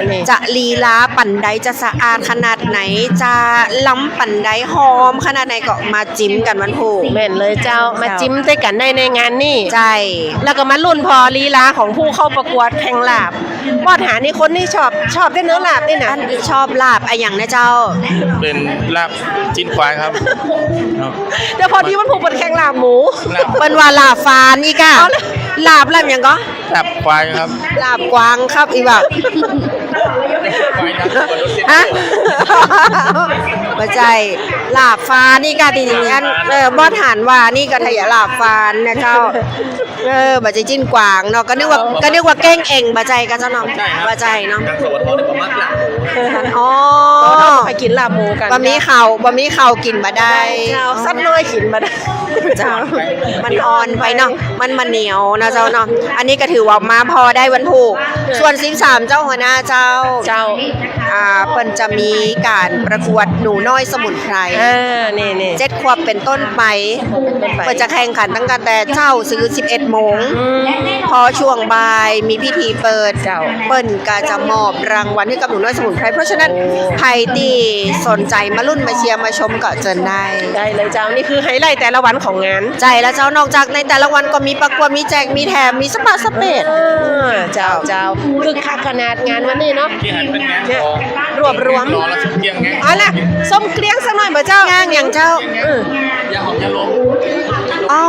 นี่ จะลีลาปั่นใดจะสะอาดขนาดไหนจะล้ำปั่นใดหอมขนาดไหนก็มาจิ้มกันวันพุธ แม่นเลยเจ้ามาจิ้มได้กันได้ในงานนี่ ใช่ แล้วก็มารุ่นพอลีลาของผู้เข้าประกวดแข่งลาบวอดหานี่คนนี่ชอบได้เนื้อลาบด้วยนะ อันชอบลาบอะอย่างนะเจ้า เป็นลาบจิ้นควายครับครับ แต่พอดีมันผูกเป็นแข่งลาบหมู ลาบ เป็นว่าลาบฟานอีกอะลาบอย่างก็ ลาบควายครับ ลาบกวางครับอีแบบ ควายนะ ฮะไม่ใช่ลาบฟานนี่ก็จริงๆอันบ่ฐานว่านี่ก็ทะยะลาบฟานนะเจ้าบ่ใจจิ้นกวางเนาะก็นึกว่าเก้งเองบ่ใจกันเจ้าเนาะบ่ใจเนาะ ทางสวทเนี่ยผมมักหลัก อ๋อ ไปกินลาบหมูกัน บะหมี่เข่ากินมาได้ เจ้าสัดน้อยขินมาได้ เจ้ามันอ่อนไปเนาะมันเหนียวนะเจ้าเนาะอันนี้ก็ถือว่ามาพอได้วันผูกส่วน13เจ้าหัวหน้าเจ้า เจ้า เปิ้นจะมีการประกวดหนูน้อยสมุนไพร นี่ 7 ขวบเป็นต้นไปเปิ้นจะแข่งขันตั้งแต่เช้าซื้อ11 โมงพอช่วงบ่ายมีพิธีเปิด เจ้า เปิ้นก็จะมอบรางวัลให้กับหนูน้อยสมุนไพรเพราะฉะนั้นใครที่สนใจมารุ่นมาเชียร์มาชมก็เชิญได้ ได้เลยเจ้านี่คือไฮไลท์แต่ละวันของงาน ใจแล้วเจ้านอกจากในแต่ละวันก็มีประกวดมีแจกมีแถมมีสปาสเปด เจ้าคือคักขนาดงานวันนี้เนาะ ที่หันเป็นงานของ รวบรวม รอแล้วสุดเกี่ยงไง เอาล่ะส้มเกลี้ยงสักหน่อยบ่เจ้า ย่างอย่างเจ้า ยาหอมยาลม อ๋อ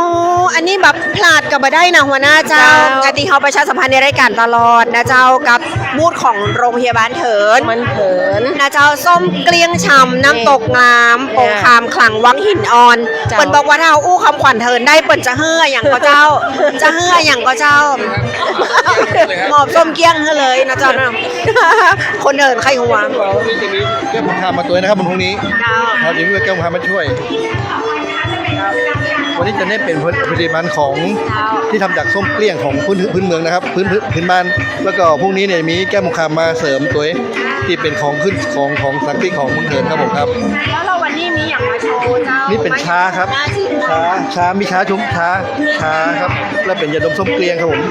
อันนี้แบบพลาดกับมาได้นะหัวหน้าเจ้า เจ้า กติเขาประชาสัมพันธ์ในรายการตลอดนะเจ้ากับบูธของโรงพยาบาลเถิน มันเผิน นะเจ้าส้มเกลี้ยงฉ่ำน้ำตกงามโป่งคามขลังวังหินอ่อน เจ้า เปิ่นบอกว่าถ้าเอาอู้คำขวัญเถินได้เปิ่นจะเฮืออย่างก็เจ้า จะเฮืออย่างก็เจ้าหมอบส้มเกลี้ยงให้เลยนะเจ้านะ คนเดินใครหัว นี่จะมีแก้วมะขามมาตัวนะครับบนพรุ่งนี้ เจ้า เราจะมีแก้วมะขามมาช่วย วันนี้จะได้เป็นผลิตภัณฑ์ของที่ทำจากส้มเกลี้ยงของพื้นเมืองนะครับพื้นบ้านแล้วก็พรุ่งนี้เนี่ยมีแก้วมะขามมาเสริมตัวที่เป็นของขึ้นของสังกีของเมืองเถินครับผมครับ แล้วเราวันนี้มีอย่างมาโชว์เจ้า นี่เป็นชาครับ ชามีชาชมชาครับแล้วเป็นยาดมส้มเกลี้ยงครับผม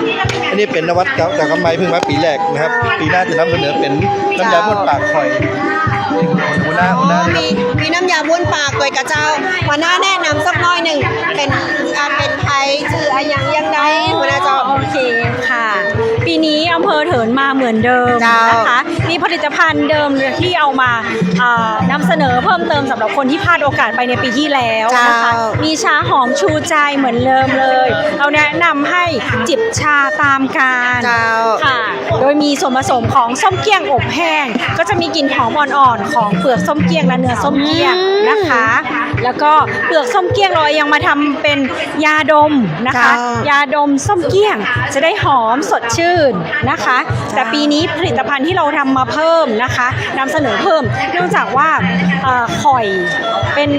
อันนี้เป็นนวัตกรรมจากกำไมเพิ่งมาปีแรกนะครับปีหน้าจะนำเสนอเป็นน้ำยาบ้วนปากข่อยหัวหน้า อ๋อ เลยครับ มีน้ำยาบ้วนปากด้วยกระเจ้าหัวหน้าแนะนำสักหน้อยหนึ่งเป็นไทยชื่ออะไรยังไงหัวหน้าเจ้า โอเคค่ะ ปีนี้อำเภอเถินมาเหมือนเดิม เจ้าน นะคะ มีผลิตภัณฑ์เดิมที่เอามานำเสนอเพิ่มเติมสำหรับ คนที่พลาดโอกาสไปในปีที่แล้วนะคะ เจ้า มีชาหอมชูใจเหมือนเดิมเลย เราแนะนำให้จิบชาตามการ เจ้า ค่ะ โดยมีส่วนผสมของส้มเกี้ยงอบแห้ง ก็จะมีกลิ่นหอมอ่อนๆของเปลือกส้มเกี้ยงและเนื้อส้มเกี้ยงนะคะ แล้วก็เปลือกส้มเกี้ยงเรายังมาทำเป็นยาดมนะคะ เจ้าย าดมส้มเกี้ยงจะได้หอมสดชื่นนะคะ แต่ปีนี้ผลิตภัณฑ์ที่เราทำมาเพิ่มนะคะนำเสนอเพิ่ม เนื่องจากว่าข่อยเป็น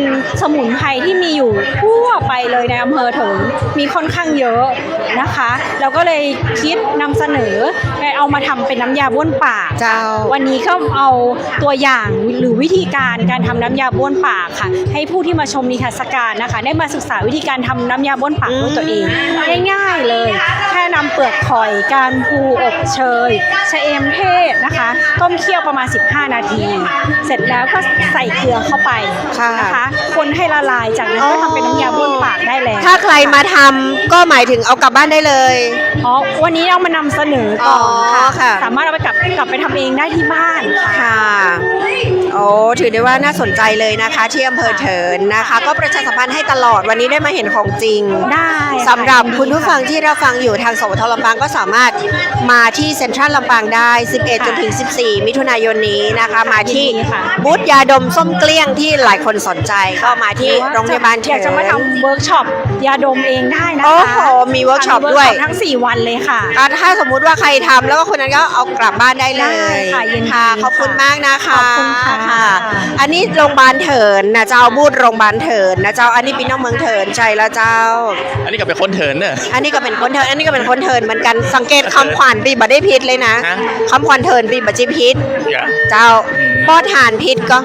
สมุนไพรที่มีอยู่ทั่วไปเลยในอำเภอเถิงมีค่อนข้างเยอะนะคะเราก็เลยคิดนำเสนอเอามาทำเป็นน้ำยาบ้วนปาก เจ้า วันนี้ก็เอาตัวอย่างหรือวิธีการทำน้ำยาบ้วนปากค่ะ ให้ผู้ที่มาชมนิทรรศการนะคะ ได้มาศึกษาวิธีการทำน้ำยาบ้วนปากด้วยตัวเอง ง่ายๆเลย แค่นำเปลือกข่อยการพูอบเชยชะเอมเทศนะคะต้มเคี่ยวประมาณ 15 นาที เสร็จแล้วก็ใส่เกลือเข้าไป ค่ะ นะคะ คนให้ละลายจากนั้นก็ทำเป็นน้ำยาบ้วนปากได้แล้ว ถ้าใครมาทำก็หมายถึงเอากลับบ้านได้เลย อ๋อวันนี้เรามานำเสนอก่อน อ๋อค่ะ สามารถเอาไปกลับไปทำเองได้ที่บ้านค่ะ ค่ะโอ้ถือได้ว่าน่าสนใจเลยนะคะที่อำเภอเถินนะคะ ก็ประชาสัมพันธ์ให้ตลอดวันนี้ได้มาเห็นของจริง ได้ค่ะ สำหรับคุณผู้ฟังที่เราฟังอยู่ทางสวทลำปางก็สามารถมาที่เซ็นทรัลลำปางได้ 11 จนถึง 14 มิถุนายนนี้นะคะ มาที่ ยินดีค่ะ บูธยาดมส้มเกลี้ยงที่หลายคนสนใจก็มาที่โรงพยาบาล อ เถิ ยาก น จะมาทำเวิร์กช็อปยาดมเองได้นะคะ โอ้โหมีเวิร์กช็อปด้วย มีเวิร์กช็อปทั้ง 4 วันเลยค่ะ ถ้าสมมุติว่าใครทำแล้วก็คนนั้นก็เอากลับบ้านได้เลย ได้ค่ะยินดี ค่ะขอบคุณมากนะคะ ขอบคุณค่ะ อันนี้โรงพยาบาลเถินนะเจ้าบูธโรงพยาบาลเถินนะเจ้าอันนี้พี่น้องเมืองเถินใช่แล้วเจ้า อันนี้ก็เป็นคนเถินเนอะ อันนี้ก็เป็นคนเถินอันนี้ก็เป็นคนเถินเหมือนกันสังเกตคำขวัญปีบัได้พิษเลยนะ ฮะ คำขวัญเถินปีบัจิพิษ อย่า เจ้า อืม ป้อฐานพิษก็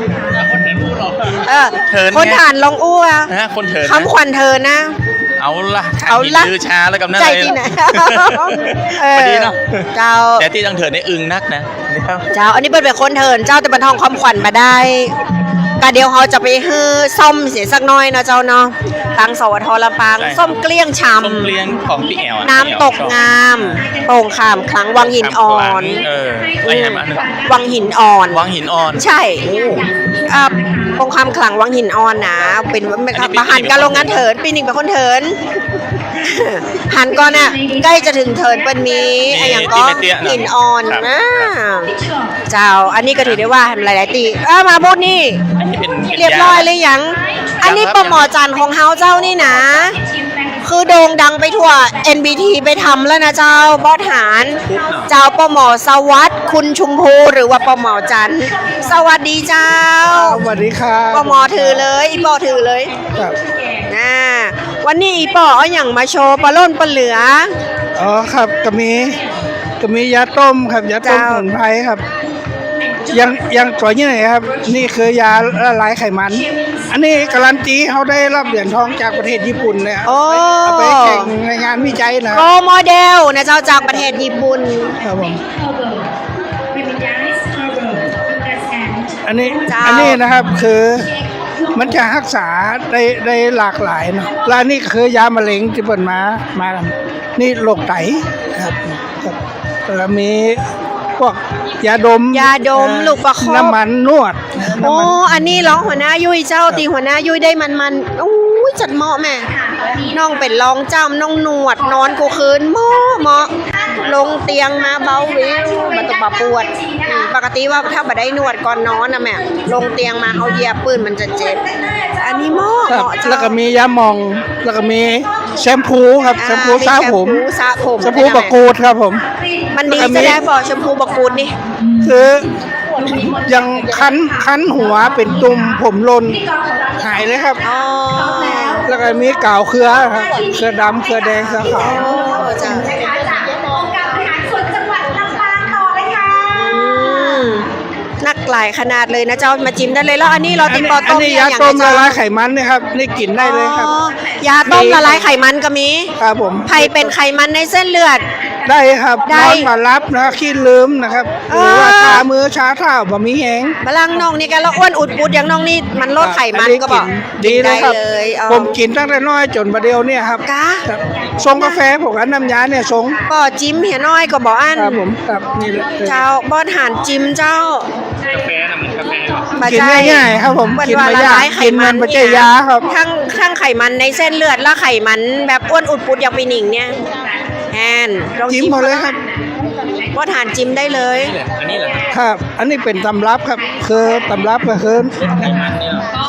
คนเถินพูดหรอ เออ เถินไง คนฐานลงอ้ว นะคนเถินนะ คำขวัญเถินนะ เอาละ เอาละ ลือชาแล้วกับนั่น ใจ เลย ที่ไหน พอดีเนาะ เจ้า แต่ที่ตังเถินนี่อึงนักนะนี่ครับ เจ้าอันนี้เปิดเป็นคนเถินเจ้าแต่บรรทองความขวัญมาได้กะเดียวเขาจะไปฮือส้มเสียสักหน้อยเนาะเจ้าเนาะตังสวทลำปาง ใช่ ส้มเกลี้ยงฉ่ ส้มเลี้ยงของพี่แอวอะ ำน้ำตกงามโป่งขามคลังวังหินอ่อน เอออะไรอย่างนั้น วังหินอ่อน วังหินอ่อน ใช่โป่งขามคลังวังหินอ่อนนะเป็น อันนี้ปี ประหัน เป็น กับโรงงานเถินปีหนึ่งเป็นคนเถิน หันก่อนน่ะใกล้จะถึงเถินวันนี้ไอ้อย่างก็ ที่แม่เตี้ยนะ หินอ่อน ครับ นะเจ้าอันนี้ก็ถือได้ว่าทำหลายๆตีมาบูธนี่ อันนี้เป็น เรียบร้อยเลยยัง อันนี้ ครับ ปลาหมอจันของเฮาเจ้านี่นะ คือโด่งดังไปทั่ว NBT ไปทำแล้วนะเจ้าบอสหารเจ้าปลาหมอสวัสดิ์คุณชุมพูหรือว่าปลาหมอจันสวัสดีเจ้า สวัสดีครับ ปลาหมอถือเลยอีปอถือเลย ครับ วันนี้อีปอเอาอย่างมาโชว์ปลาล่นปลาเหลือ อ๋อครับก็มียาต้มครับยาต้ม เจ้า สมุนไพรครับยังตัวนี้ไหนครับ นี่คือยาละลายไขมัน อันนี้การันตีเขาได้รับเหรียญทองจากประเทศญี่ปุ่นเลยครับ โอ้ เอาไปแข่งในงานวิจัยนะ โปรโมเดลนะเจ้าจากประเทศญี่ปุ่น ครับผมอันนี้ เจ้า อันนี้นะครับคือมันจะรักษาได้หลากหลายเนาะแล้วอันนี่คือยามะเร็งที่เปิดมากันนี่โรคไตครับแล้วมีพวกยาดม ยาดมลูกประคบ น้ำมันนวด โอ้ อันนี้ร้องหัวหน้ายุ้ยเจ้าตีหัวหน้ายุ้ยได้มันโอ้ยจัดเหมาะแม่ น้องเป็นรองจำน้องหนวดนอนกูคืนเหมาะลงเตียงมาเบาวิวบัตบปวดปกติว่าถ้าบัได้นวดก่อนนอนนะแม่ ลงเตียงมาเขาเหยียบปืนมันจะเจ็บ อันนี้เหมาะ ครับ เหมาะเจ้า แล้วก็มียาหมอง แล้วก็มีแชมพูครับแชมพูสระผม สระผม แชมพูบะกรูดครับผม มันดี แล้วก็มี จะได้บอกแชมพูบะกรูดนี่ คือยังคันหัวเป็นตุ่มผมหลนหายเลยครับ อ๋อ แล้วก็มีกาวเครือครับเครือดำเครือแดงเครือขาว จ้ะนักหลายขนาดเลยนะเจ้ามาจิ้มได้เลยแล้วอันนี้เราติดปอ อั ต้ น ม นี้ เนี่ย ยา อย่าง ต้ม ไร ละ เจ้า ลายไขมันเนะครับนี่กินได้เลยครับ อ๋อยาต้มละลายไขมันก็มี ครับผม ไผ่เป็นไขมันในเส้นเลือด ได้ครับน ได้ อนมารับนะขี้ลืมนะครับหรือว่าชามือชาเท้าบะมีแหง บลังน้องนี่กันแล้วอ้วนอุดปุดอย่างน้องนี่มันลดไขมันก็บอก ดีเลยครับ ได้เลยเอา ผมกินตั้งแต่น้อยจนประเดี๋ยวเนี่ยครับ กะ ครับชงกาแฟผมกับน้ำยาเนี่ยชง ก็จิ้มเหียน้อยก็บอกอัน ครับผมครับนี่เลย เจ้าบอนหานจิ้มเจ้า กาแฟน่ะมันกาแฟ กินง่ายๆครับผม เหมือน กิน ว่า ไม่ ละ ยาก ลายไข กิน มั มัน นปัจจัยยาครับ ทั้งไขมันในเส้นเลือดและไขมันแบบอ้วนอุดปุดอย่างปีหนิงเนี่ยแอนลอง จิ้มหมดเลยครับ บอนหานจิ้มได้เลย อันนี้เหรอ ครับ อันนี้เป็นตำรับครับคือตำรับก็คือ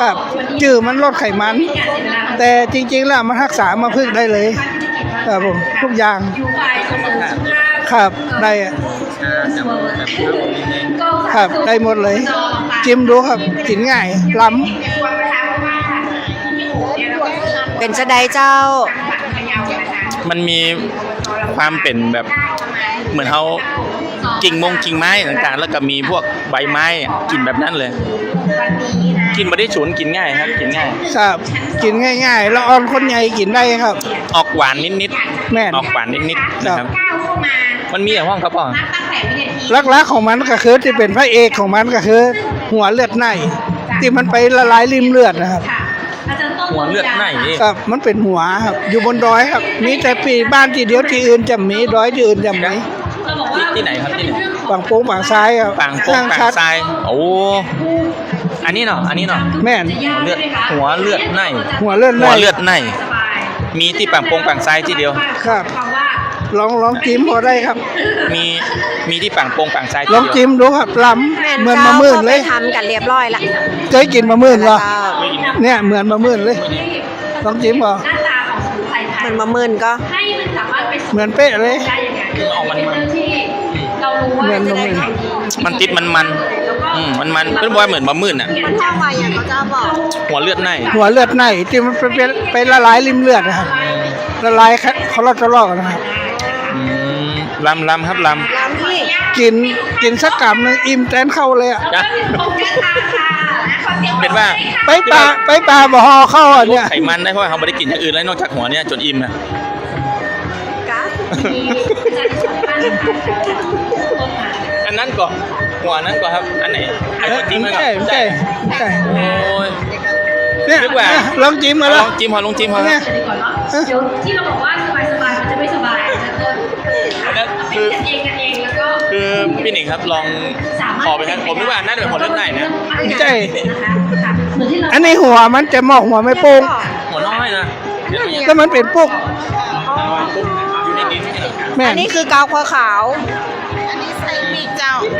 ครับจื่อมันลดไขมัน แต่จริงๆแล้วมันรักษามาพึ่งได้เลยครับผมทุกอย่างครับได้อะครับได้หมดเลย จิ้มดูครับกินง่ายล้ เป็นจะไดเจ้า มันมีความเป็นแบบเหมือนเขากิ่งไม้ต่างๆ แล้วก็มีพวกใบไม้กินแบบนั้นเลย กินมาได้ฉุนกินง่ายครับกินง่าย ำครับกินง่ายๆแล้วอ่อนคนใหญ่กินได้ครับ ออกหวานนิด แม่น ๆออกหวานนิดๆนะครับ มันมีอย่างห้องครับพ่อ ลักๆของมันก็คือที่เป็นพระเอกของมันก็คือ หัวเลือดในที่มันไปละลายริมเลือดนะครับ หัวเลือดไหนเอง ครับมันเป็นหัวครับอยู่บนดอยครับมีแต่ปีบ้านที่เดียวที่อื่นจะมีดอยที่อื่นจะมี ที่ไหนครับที่ไหน ฝั่งโป้งฝั่งซ้ายครับ ปางโป่ง ข้าง ปาง ชัด ทรายโอ้อันนี้เนาะแม่น หัวเลือดไหน หัวเลือดใน หัวเลือดไหนมีที่ปางโป่งปางทรายที่เดียว ครับลองจิ้มพอได้ครับ มีที่ปางโป่งปางทราย ล ที่ อง เดียว จิ้มดูครับล้ แม่ ำ น เหมือน เจ้าม ะมื่น เขา เล ไป ย ทำกันเรียบร้อยละ เคยกินมะมื่นเหรอ เจ้า เนี่ยเหมือนมะมื่นเลยลองจิ้มเหรอ มันมามื่นก็ เหมือนเป๊ะเลย ออกมัน เหมือนมะมื่น มันติดมันมันเป็นว่าเหมือนมะมื่นอ่ะ มันท่องว่าอย่างเขาเจ้าบอก หัวเลือดไหน หัวเลือดในที่มันไปละลายริมเลือดนะครับละลายคอเลสเตอรอลนะครับ อืมลำครับล ร้านที่ กินสักกำหนึงอิ่มแตนเข้าเลยอ่ะ ำนะเป็นว่า ไปปลาบ่อเข้าอ่ะ ลด เนี่ย ไขมันได้เพราะว่าเขาไม่ได้กินอย่างอื่นแล้วนอกจากหัวเนี่ยจนอิ่มนะ กะ อันนั้นก็หัวนั้นก็ครับอันไหนไอ้หัวจิ้มมันก็ ใช่ โอ้ย เนี่ย นึกว่า ลองจิ้มมา ล แล้ว องจิ้มพอลองจิ้มพอ เนี่ย เดี๋ยวที่เราบอกว่าสบายๆมันจะไม่สบายนะต้น นั่นคือ กันเองแล้วก็ คือพี่หนิงครับลองขอไปครับผมนึกว่าน่าจะเป็นหัวเลือดไหนนะ ใช่ เหมือนที่เรา อันนี้หัวมันจะหมอกหัวไม่โป่ง หัวน้อยนะเดี๋ยวนี้ ก็มันเป็นปุ๊ก อยู่ในนี้ แม่ อั น นนี้คือเกาขาว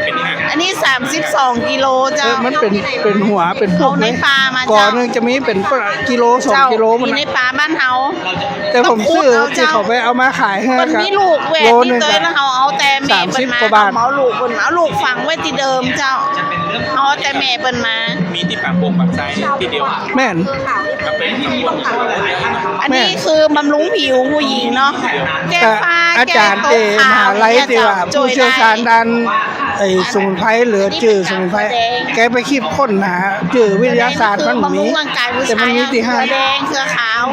เป็นยังไง อันนี้ 32 กิโลเจ้า มันเป็นหัวเป็นปุ๊ก เอาใน เลย ปลามา ก่อน เจ้า หนึงจะมีเป็นกิโลสอง เจ้า กิโล อ มัน ยู่ใน นะ ปลาบ้านเฮา แต่ผมซื้อ เอา ที่ เจ้า เขาไปเอามาขายให้ มันมีลูกแหว โล ก นึ นี่ ง เตยแล้วเฮาเอาแต่แม่เปิ้นมา 30กว่าบาท เอาลูกเปิ้นมาเอาลูกฝังไว้ที่เดิมเจ้าเอาแต่แม่เปิ้นมา มีที่ปากโป่งปากซ้ายที่เดียว แม่น กับเป็นที่ปวด อันนี้คือบำรุงผิวผู้หญิงเนาะแก้ ก็ ฟ้า อา แก้ จารย์ ต เจ ก ม ขาว หาลัยที่ว่า ช่ ผู้ วย เชี่ยวชาญ ได้ ด้านไอ้สมุนไพรหรือจื่อสมุนไพรแกไปคิดค้นหาจื่อวิทยาศาสตร์มัน บำ มี รุงร่างกายผู้ แต่ ชา มัน ย มีที่ เก ห้า ลือแดงเกลือขาว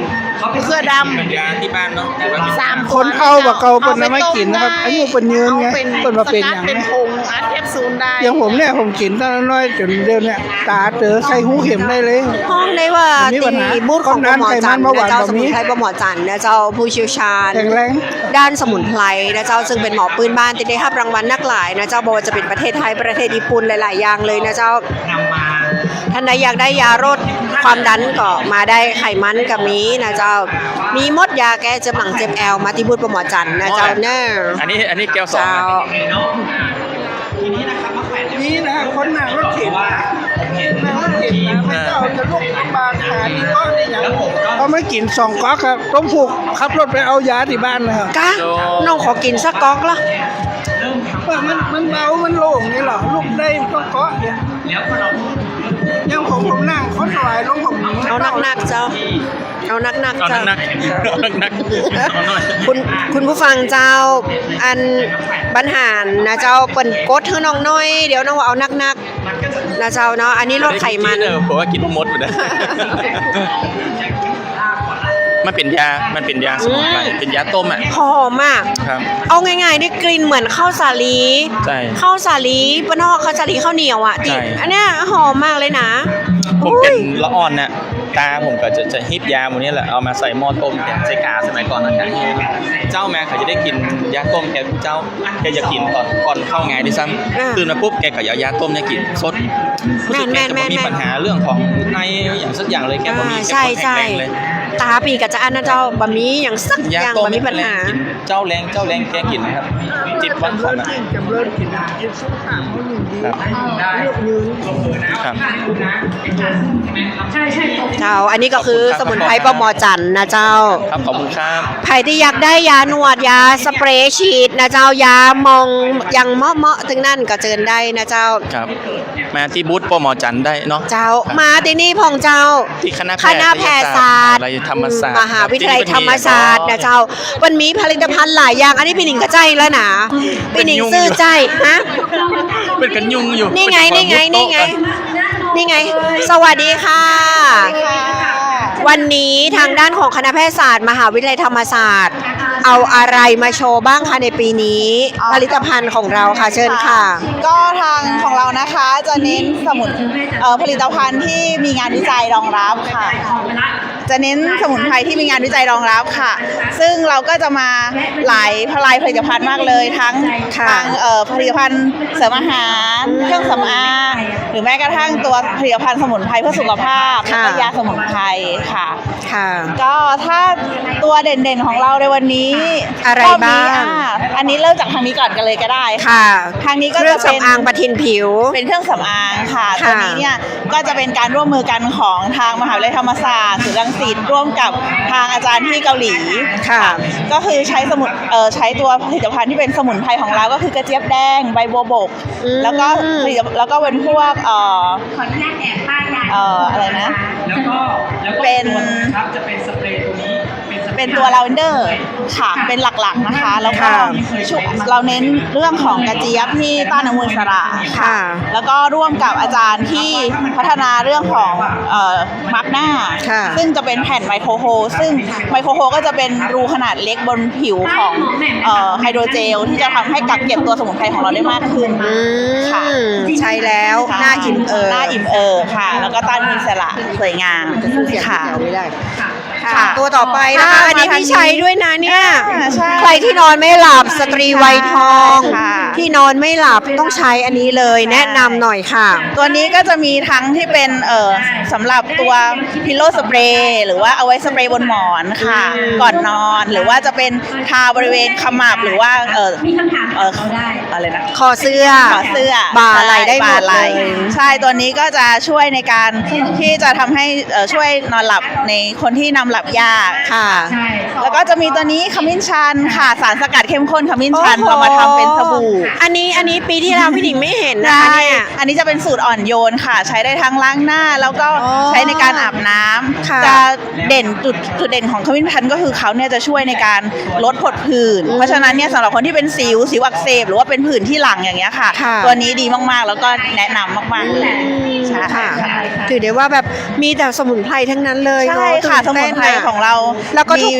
เกลือดำ ยาที่บ้านเนาะหรือว่าเป็น 3 คนเฒ่าบ่เก่าเพิ่นเอามากินนะครับอายุเพิ่นยืนไงเพิ่นว่าเป็นหยัง เป็นผงอัดแคปซูลได้ อย่างผมเนี่ยผมกินตั้งแต่น้อยจนเดี๋ยวเนี่ยตาเจอใส่หูเข็มได้เลย ๆห้องได้ว่า มีปัญหา ตีบูธของ ความดัน หมอจันทร์ ไขมันเบาหวาน นะเจ้า แบบ ส นี้ มุนไพรบหมอจันทร์นะเจ้าผู้เชี่ยวชาญ แข็งแรง ด้านสมุนไพรนะเจ้าซึ่งเป็นหมอปืนบ้านที่ได้รับรางวัลนักหลายนะเจ้าบอกว่าจะเป็นประเทศไทยประเทศญี่ปุ่นหลายๆอย่างเลยนะเจ้าท่านใดอยากได้ยาลดความดันก็มาได้ไขมันกับมีนะเจ้ามีมดยาแก้เจ็บหลังเจ็บแอลมาที่บูธประหมอจันทร์นะเจ้าเนอะ อันนี้แก้วสอง เจ้า นี่นะคนหนังรถเข็นหนังรถเข็นนะไม่เจ้าจะลุกลำบากหาที่ก้อนนี่อย่างเขาไม่กิน2ก๊อกครับต้องผูกขับรถไปเอายาที่บ้านเลยครับ กะน้องขอกินสักก๊อกละ ว่ามันเบามันโล่งนี่หรอลูกได้ต้องเกาะเนี่ยยังผมนั่งเขาถวายลงผม เอานักๆเจ้าเอานัก เอา ๆเจ้า นักเอาหน่อย คุณผู้ฟังเจ้าอันปัญหานะเจ้าเปิ่นกดให้น้องน้อย เดี๋ยวน้องว่าเอานักๆนะเจ้าเนาะอันนี้ลดไขมัน ผมว่ากินมดไปได้ มันเป็นยาสมุนไพรเป็นยาต้มอ่ะ หอมมาก ครับ เอาง่ายๆได้กลิ่นเหมือนข้าวสาลี ใช่ ข้าวสาลีปนอกข้าวสาลีข้าวเหนียวอ่ะ ใช่ อันเนี้ยหอมมากเลยนะ ผมเป็นละอ่อนน่ะตาผมก็จะฮิตยาหมดนี้แหละเอามาใส่หม้อต้มแกใส่กาสมัยก่อนนะเจ้าแม่เขาจะได้กินยาต้มแกผู้เจ้าแกจะกินก่อนเข้างานด้วยซ้ำตื่นมาปุ๊บแกก็เอายาต้มเนี่ยกินสดรู้สึกแกจะมีปัญหาเรื่องของในอย่างสักอย่างเลยแกบ่มีแก ใช่ แข็งแรงเลย ตาปีกับจะอันนะเจ้าบะหมี่อย่างสักอย า ย่าง ต้ม บะหมี่ปัญหา กินเจ้าแรงแกกินนะครับจิบวันก่อนนะครับครับ เจ้าอันนี้ก็คือสมุนไพรปมจันทร์นะเจ้า ครับขอบคุณครับ ใครที่อยากได้ยาหนวดยาสเปรย์ฉีดนะเจ้ายามองยังเหมาะถึงนั่นก็เจิญได้นะเจ้า ครับมาที่บูธปมจันทร์ได้เนาะ เจ้ามาที่นี่พองเจ้า ที่คณะ แพทยศาสตร์ อะไรธรรมศาสตร์ มหาวิทยาลัยธรรมศาสตร์นะเจ้ามันมีผลิตภัณฑ์หลายอย่างอันนี้พี่หนิงก็ใจแล้วนะพี่หนิงซื้อใจฮะ เป็นกันยุ่งอยู่ นี่ไง เป็ นี่ไง ความ นี่ไง มุกโต๊ะ นี่ไง สวัสดีค่ะ วันนี้ทางด้านของคณะแพทยศาสตร์มหาวิทยาลัยธรรมศาสตร์ เอาอะไรมาโชว์บ้างคะในปีนี้ ผลิตภัณฑ์ของเราค่ะเชิญค่ะ ก็ทางของเรานะคะจะเน้นผลิตภัณฑ์ที่มีงานวิจัยรองรับค่ะ จะเน้นสมุนไพรที่มีงานวิจัยรองรับค่ะ ซึ่งเราก็จะมาหลายผลิตภัณฑ์มากเลยทั้ง ค่ะ ทางผลิตภัณฑ์เสริมอาหารเครื่องสำอางหรือแม้กระทั่งตัวผลิตภัณฑ์สมุนไพรเพื่อสุขภาพแล้วก็ยาสมุนไพรค่ะ ค่ะ ก็ถ้าตัวเด่นๆของเราในวันนี้ อะไร บ บ้าง นี้อันนี้เริ่มจากทางนี้ก่อนกันเลยก็ได้ค่ะ ค่ะ ทางนี้ก็ เครื่อง จะเป็น สำอางประทินผิว เป็นเครื่องสำอางค่ะ ค่ะ ตัวนี้เนี่ยก็จะเป็นการร่วมมือกันของทางมหาวิทยาลัยธรรมศาสตร์ศูนย์รังสิตร่วมกับทางอาจารย์ที่เกาหลี ค่ะ ก็คือใช้ใช้ตัวผลิตภัณฑ์ที่เป็นสมุนไพรของเราก็คือกระเจี๊ยบแดงใบบัวบก แล้วก็เป็นพวกอะไรนะเป็นตัวลาเวนเดอร์ค่ะเป็นหลักๆนะคะแล้วก็ ค่ะ เราเน้นเรื่องของกระเจี๊ยบที่ต้านอนุมูลอิสระ ค่ะ แล้วก็ร่วมกับอาจารย์ที่พัฒนาเรื่องของมาร์กหน้า ค่ะ ซึ่งจะเป็นแผ่นไมโครโฮลซึ่งไมโครโฮลก็จะเป็นรูขนาดเล็กบนผิวของไฮโดรเจลที่จะทำให้กักเก็บตัวสมุนไพรของเราได้มากขึ้น ค่ะ ใช่แล้วหน้าอิ่มเอิบ หน้าอิ่มค่ะ แล้วก็ต้านอนุมูลอิสระสวยงามค่ะ ค่ะ ตัวต่อไปนะคะ ค่ะ อันนี้ มาทาง พี่ชัยด้วยนะเนี่ย ใช่ ใครที่นอนไม่หลับสตรีวัยทอง ค่ะ ที่นอนไม่หลับต้องใช้อันนี้เลย แนะนำหน่อยค่ะ ตัวนี้ก็จะมีทั้งที่เป็นสำหรับตัวพิลโลสเปรย์หรือว่าเอาไว้สเปรย์บนหมอนค่ะ ก่อนนอนหรือว่าจะเป็นทาบริเวณขมับหรือว่าอะไรนะ คอเสื้อ ขอเสื้อ บ่าไหล่ได้หมด บ่าไห เล ล่ ย ใช่ตัวนี้ก็จะช่วยในการที่จะทำให้ช่วยนอนหลับในคนที่นำหลับยาก ค่ะ แล้วก็จะมีตัวนี้ขมิ้นชันค่ะสารสกัดเข้มข้นขมิ้นชัน โอ้โห เรามาทำเป็นสบู่ อันนี้ปีที่แล้วพี่หนิงไม่เห็นนะคะเนี่ย อันนี้จะเป็นสูตรอ่อนโยนค่ะ ใช้ได้ทั้งล้างหน้า แล้วก็ อ๋อ ใช้ในการอาบน้ำ ค่ะ จะเด่นจุดเด่นของขมิ้นชันก็คือเขาเนี่ยจะช่วยในการลดผดผื่นเพราะฉะนั้นเนี่ยสำหรับคนที่เป็นสิวอักเสบหรือว่าเป็นผื่นที่หลังอย่างเงี้ยค่ะ ค่ะ ตัวนี้ดีมากๆ แล้วก็แนะนำมากๆเลยใช่ ค่ะ ค่ะ ถือได้ว่าแบบมีแต่สมุนไพรทั้งนั้นเลย ใช่ เนาะ ค่ะส ตื่ มุ เต้ นไพร อะ ของเรา แล้วก็ทุก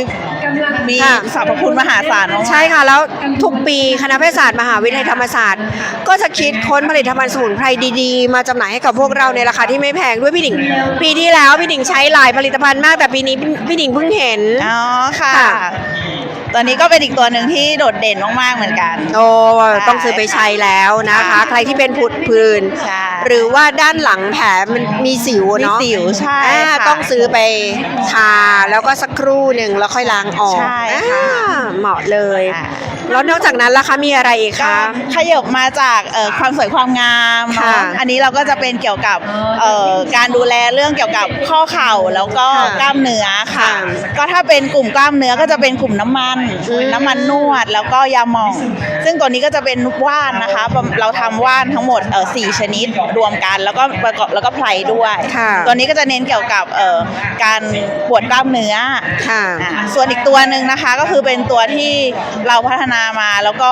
มี ค่ะ สรรพคุณมหาศาลมากๆ ใช่ค่ะ แล้วทุกปีคณะแพทยศาสตร์มหาวิทยาลัยธรรมศาสตร์ ก็จะคิดค้นผลิตภัณฑ์สมุนไพรดีๆ มาจำหน่ายให้กับพวกเราในราคาที่ไม่แพงด้วยพี่หนิง ปีที่แล้วพี่หนิงใช้หลายผลิตภัณฑ์มากแต่ปีนี้พี่หนิงเพิ่งเห็น อ๋อค่ะ ค่ะ ตัวนี้ก็เป็นอีกตัวหนึ่งที่โดดเด่นมากๆเหมือนกัน โอ้ต้องซื้อไปใช้แล้วนะคะ ใครที่เป็นผุดผื่น ใช่ หรือว่าด้านหลังแผลมันมีสิวเนาะ มีสิวใช่ อ่า ค่ะ ต้องซื้อไปทาแล้วก็สักครู่หนึ่งแล้วค่อยล้างออก ใช่ค่ะ เหมาะเลย ค่ะ แล้วนอกจากนั้นล่ะคะมีอะไรอีก ก็ คะ ขยบมาจากความสวยความงามเน ค่ะ อะอันนี้เราก็จะเป็นเกี่ยวกับการดูแลเรื่องเกี่ยวกับข้อเข่าแล้วก็ ค่ะ กล้ามเนื้อค่ะ ค่ะ ก็ถ้าเป็นกลุ่มกล้ามเนื้อก็จะเป็นกลุ่มน้ำมัน น้ำมันนวดแล้วก็ยาหม่อง ซึ่งตัวนี้ก็จะเป็นว่านนะคะเราทำว่านทั้งหมด4ชนิดรวมกันแล้วก็ประกอบแล้วก็ไพรด้วย ค่ะ ตัวนี้ก็จะเน้นเกี่ยวกับการปวดกล้ามเนื้อ ค่ะ ส่วนอีกตัวหนึ่งนะคะก็คือเป็นตัวที่เราพัฒนา นามาแล้วก็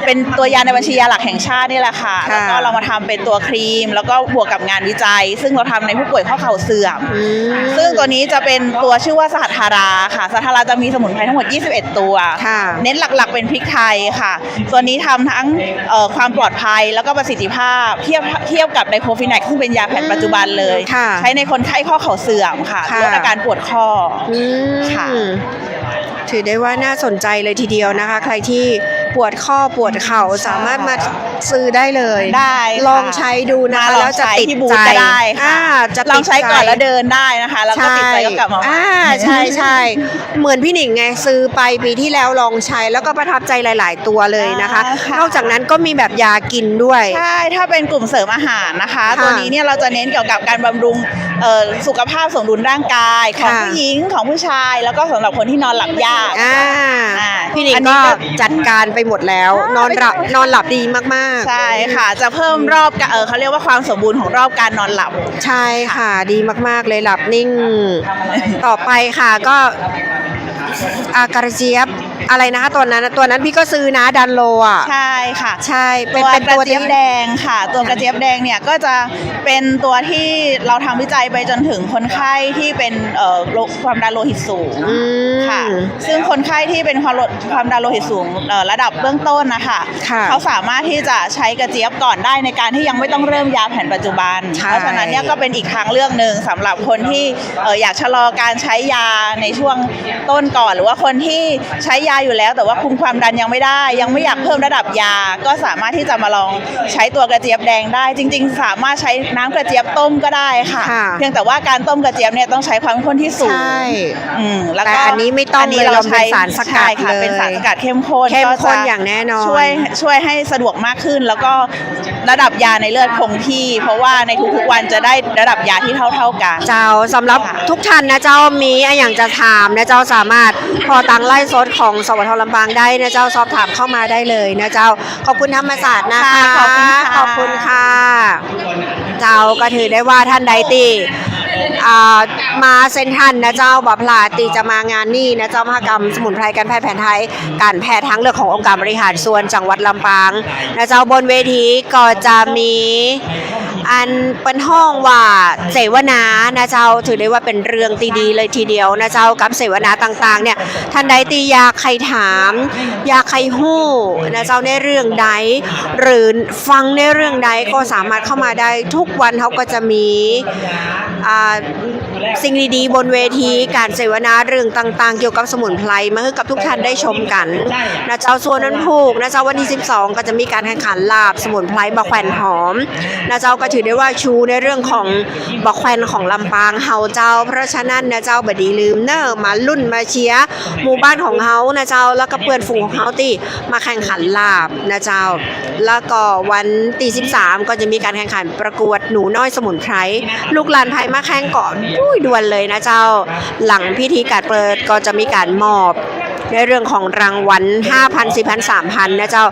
เป็นตัวยาในบัญชียาหลักแห่งชาตินี่แหละค่ะแล้วก็เรามาทำเป็นตัวครีมแล้วก็บวกกับงานวิจัย ซึ่งเราทำในผู้ป่วยข้อเข่าเสื่อมซึ่งตัวนี้จะเป็นตัวชื่อว่าสหัทธาราค่ะสหัทธาราจะมีสมุนไพรทั้งหมด21ตัวเน้นหลักๆเป็นพริกไทยค่ะตัวนี้ทำทั้งความปลอดภัยแล้วก็ประสิทธิภาพเทียบกับไดโคฟิแนกซึ่งเป็นยาแผนปัจจุบันเลยใช้ในคนไข้ข้อเข่าเสื่อมค่ะลดอาการปวดข้อค่ะถือได้ว่าน่าสนใจเลยทีเดียวนะคะใครที่ปวดข้อปวดเข่าสามารถมาซื้อได้เลยได้ลองใช้ดูนะคะแล้วจะติดใจได้ค่ะจะลองใช้ก่อนแล้วเดินได้นะคะแล้วก็ติดใจก็กลับมาใช่ใช่เหมือนพี่หนิงไงซื้อไปปีที่แล้วลองใช้แล้วก็ประทับใจหลายๆตัวเลยนะคะนอกจากนั้นก็มีแบบยากินด้วยใช่ถ้าเป็นกลุ่มเสริมอาหารนะคะตัวนี้เนี่ยเราจะเน้นเกี่ยวกับการบำรุงสุขภาพสมดุลร่างกายของผู้หญิงของผู้ชายแล้วก็สำหรับคนที่นอนหลับยากพี่หนิงก็จัดการไปหมดแล้วนอนหลับดีมากๆใช่ค่ะจะเพิ่มรอบเขาเรียกว่าความสมบูรณ์ของรอบการนอนหลับใช่ค่ะดีมากๆเลยหลับนิ่งต่อไปค่ะก็กระเจี๊ยบอะไรนะคะตัวนั้นพี่ก็ซื้อนะดันโลอ่ะใช่ค่ะใช่เป็นกระเจี๊ยบแดงค่ะตัวกระเจี๊ยบแดงเนี่ยก็จะเป็นตัวที่เราทำวิจัยไปจนถึงคนไข้ที่เป็นความดันโลหิตสูงค่ะซึ่งคนไข้ที่เป็นความดันโลหิตสูงระดับเบื้องต้นนะคะเขาสามารถที่จะใช้กระเจี๊ยบก่อนได้ในการที่ยังไม่ต้องเริ่มยาแผนปัจจุบันเพราะฉะนั้นเนี่ยก็เป็นอีกทางเลือกหนึ่งสำหรับคนที่อยากชะลอการใช้ยาในช่วงต้นก่อนหรือว่าคนที่ใช้ยาอยู่แล้วแต่ว่าคุมความดันยังไม่ได้ยังไม่อยากเพิ่มระดับยาก็สามารถที่จะมาลองใช้ตัวกระเจี๊ยบแดงได้จริงๆสามารถใช้น้ำกระเจี๊ยบต้มก็ได้ค่ะเพียงแต่ว่าการต้มกระเจี๊ยบเนี่ยต้องใช้ความข้นที่สูงแล้วก็อันนี้ไม่ต้องเลยเราเป็นสารสกัดเลยเป็นสารสกัดเข้มข้นอย่างแน่นอนช่วยให้สะดวกมากขึ้นแล้วก็ระดับยาในเลือดคงที่เพราะว่าในทุกๆวันจะได้ระดับยาที่เท่ากันเจ้าสำหรับทุกท่านนะเจ้ามีอย่างจะถามนะเจ้าสามารถพอตังไล่สดของสวทลำปางได้นะเจ้าสอบถามเข้ามาได้เลยนะเจ้าขอบคุณธรรมศาสตร์นะคะขอบคุณค่ะเจ้าก็ถือได้ว่าท่านใดตีมาเซ็นทรัลนะเจ้าบ่พลาดตีจะมางานนี่นะเจ้ามหกรรมสมุนไพรการแพทย์แผนไทยการแพทย์ทางเลือกขององค์การบริหารส่วนจังหวัดลำปางนะเจ้าบนเวทีก็จะมีอันเป็นห้องว่าเสวนานะเจ้าถือได้ว่าเป็นเรื่องดีเลยทีเดียวนะเจ้ากับเสวนาต่างๆเนี่ยท่านใดตีอยากใครถามอยากใครฮู้นะเจ้าในเรื่องใดหรือฟังในเรื่องใดก็สามารถเข้ามาได้ทุกวันเขาก็จะมีสิ่งดีๆบนเวทีการเสวนาเรื่องต่างๆเกี่ยวกับสมุนไพรมาให้กับทุกท่านได้ชมกันนะเจ้าส่วนนั้นผูกนะเจ้าวันที่12ก็จะมีการแข่งขันลาบสมุนไพรบะแขวนหอมนะเจ้าก็ถือได้ว่าชูในเรื่องของบะแขวนของลำปางเฮาเจ้าเพราะฉะนั้นนะเจ้าบดีลืมเนอะมาลุ่นมาเชียร์หมู่บ้านของเฮานะเจ้าแล้วก็เพื่อนฝูงของเฮาตีมาแข่งขันลาบนะเจ้าแล้วก็วันที่13ก็จะมีการแข่งขันประกวดหนูน้อยสมุนไพรลูกหลานไทยมาแข่งก่อนด่วนเลยนะเจ้าหลังพิธีการเปิดก็จะมีการมอบในเรื่องของรางวัล 5,000 4,000 3,000 นะเจ้า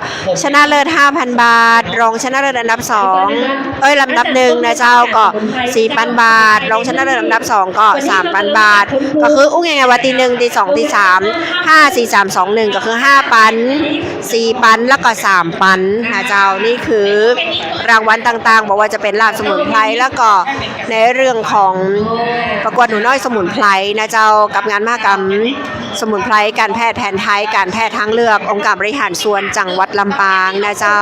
ชนะเลิศ 5,000 บาทรองชนะเลิศอันดับ2ลำดับ1นะเจ้าก็ 4,000 บาทรองชนะเลิศอันดับ2ก็ 3,000 บาทก็คืออุ้งยังไงว่าที่1ที่2ที่3 5 4 3 2 1ก็คือ5,000 4,000แล้วก็3,000นะเจ้านี่คือรางวัลต่างๆบอกว่าจะเป็นลาบสมุนไพรแล้วก็ในเรื่องของประกวดหนูน้อยสมุนไพรนะเจ้ากับงานมหกรรมสมุนไพรการแพทย์แผนไทยการแพทย์ทางเลือกองค์การบริหารส่วนจังหวัดลำปางนะเจ้า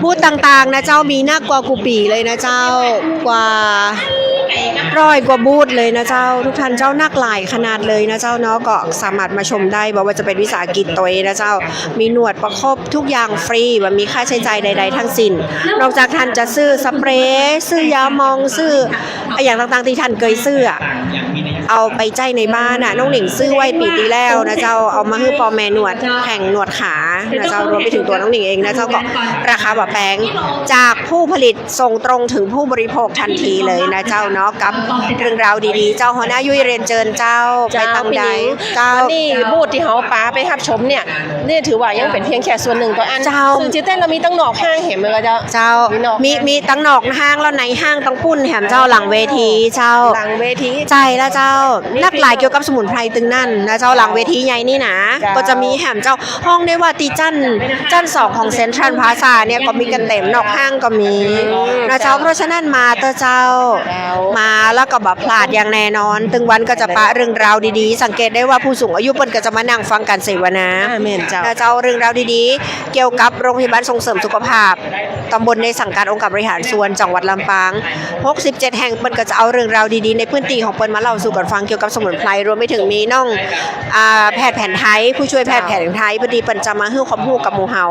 บูธต่างๆนะเจ้ามีน่ากว่ากูปีเลยนะเจ้ากว่า100 กว่าบูธเลยนะเจ้าทุกท่านเจ้านักหลายขนาดเลยนะเจ้าเนาะก็สามารถมาชมได้บอกว่าจะเป็นวิสาหกิจตัวเองนะเจ้ามีหนวดประคบทุกอย่างฟรีแบบมีค่าใช้จ่ายใดๆทั้งสิ้นนอกจากท่านจะซื้อสเปรย์ซื้อยามองซื้ออย่างต่างๆที่ท่านเคยซื้อเอาไปใจในบ้านน้องหนิงซื้อไว้ปีที่แล้วนะเจ้าเอามาให้พ่อแม่หนวดแข่งหนวดขานะเจ้ารวมไปถึงตัวน้องหนิงเองนะเจ้าก็ราคาแบบแพงจากผู้ผลิตส่งตรงถึงผู้บริโภคทันทีเลยนะเจ้าเนาะกับเรื่องราวดีๆเจ้าหัวหน้ายุ้ยเรียนเจิญเจ้าไปตั้งใดเจ้านี่บูธที่เขาป้าไปรับชมเนี่ยนี่ถือว่ายังเป็นเพียงแค่ส่วนหนึ่งตัวอันเจ้าซึ่งจิตเต้นเรามีตั้งนอกห้างเห็นไหมเจ้ามีตั้งนอกห้างแล้วในห้างตั้งปุ้นแหมเจ้าหลังเวทีเจ้าหลังเวทีใจแล้วเจ้า นักหลายเกี่ยวกับสมุนไพรตึงนั่นนะเจ้าหลังเวทีใหญ่นี่นะ เจ้า ก็จะมีแหมเจ้าห้องได้ว่าตีจันสองของเซ็นทรัลพลาซาเนี่ยก็มีกันเต็มนอกห้างก็มีนะเจ้าเพราะฉะนั้นมาเตอเจ้ามาแล้วก็แบบพลาดอย่างแน่นอน ตึงวันก็จะปะเรื่องราวดีๆ สังเกตได้ว่าผู้สูงอายุเปิ้นก็จะมานั่งฟังการเสวนา แม่นเจ้า นะเจ้าเรื่องราวดีๆ เกี่ยวกับโรงพยาบาลส่งเสริมสุขภาพตำบลในสังกัดองค์การบริหารส่วนจังหวัดลำปาง67 แห่งเปิ้นก็จะเอาเรื่องราวดีๆในพื้นที่ของเปิ้นมาเล่าสู่กันฟังเกี่ยวกับสมุนไพรรวมไปถึงมีน้องแพทย์แผนไทยผู้ช่วยแพทย์แผนไทยพอดีเปิ้นจะมาให้ความรู้กับหมู่เฮา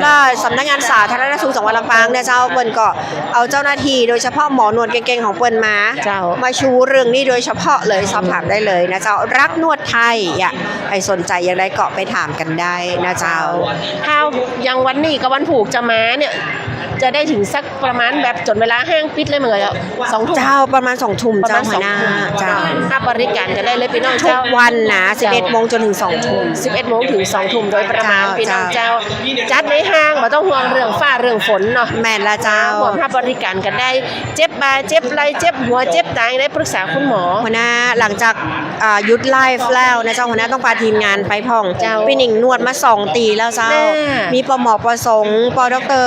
และสำนักงานสาธารณสุขจังหวัดลำปางเนี่ยเจ้าเปิ้นก็เอาเจ้าหน้าที่โดยเฉพาะหมอนวดเก่งๆของเปิ้นมาชูเรื่องนี้โดยเฉพาะเลยสอบถามได้เลยนะเจ้ารักนวดไทยอยากไปสนใจอย่างไรก็ไปถามกันได้นะเจ้า ถ้ายังวันนี้กับวันผูกจะมาเนี่ยจะได้ถึงสักประมาณแบบจนเวลาห้างปิดเลยเหมือนกัน2 ทุ่ม เจ้าประมาณ2 ทุ่ม ประ เจ้า มาณ หัวหน้าเจ้า ถ้าบริการจะได้เลยพี่น้อง ทุก เจ้า วันนะ11 โมงจนถึง 2 ทุ่ม 11 โมงถึง 2 ทุ่มโดยประมาณ เจ้า พี่น้องเจ้าจัดในห้างบ่ต้องห่วงเรื่องฟ้าเรื่องฝนเนาะ แม่นละเจ้า ห่วงถ้าบริการกันได้เจ็บบาเจ็บไหล่เจ็บหัวเจ็บตายได้ปรึกษาคุณหมอ หัวหน้าหลังจากหยุดไลฟ์แล้วนะเจ้าหัวหน้าต้องพาทีมงานไปพ่อง เจ้า พี่หนิงนวดมา2 ตีแล้วเจ้า แน่ มีปหมอประสงค์ปดร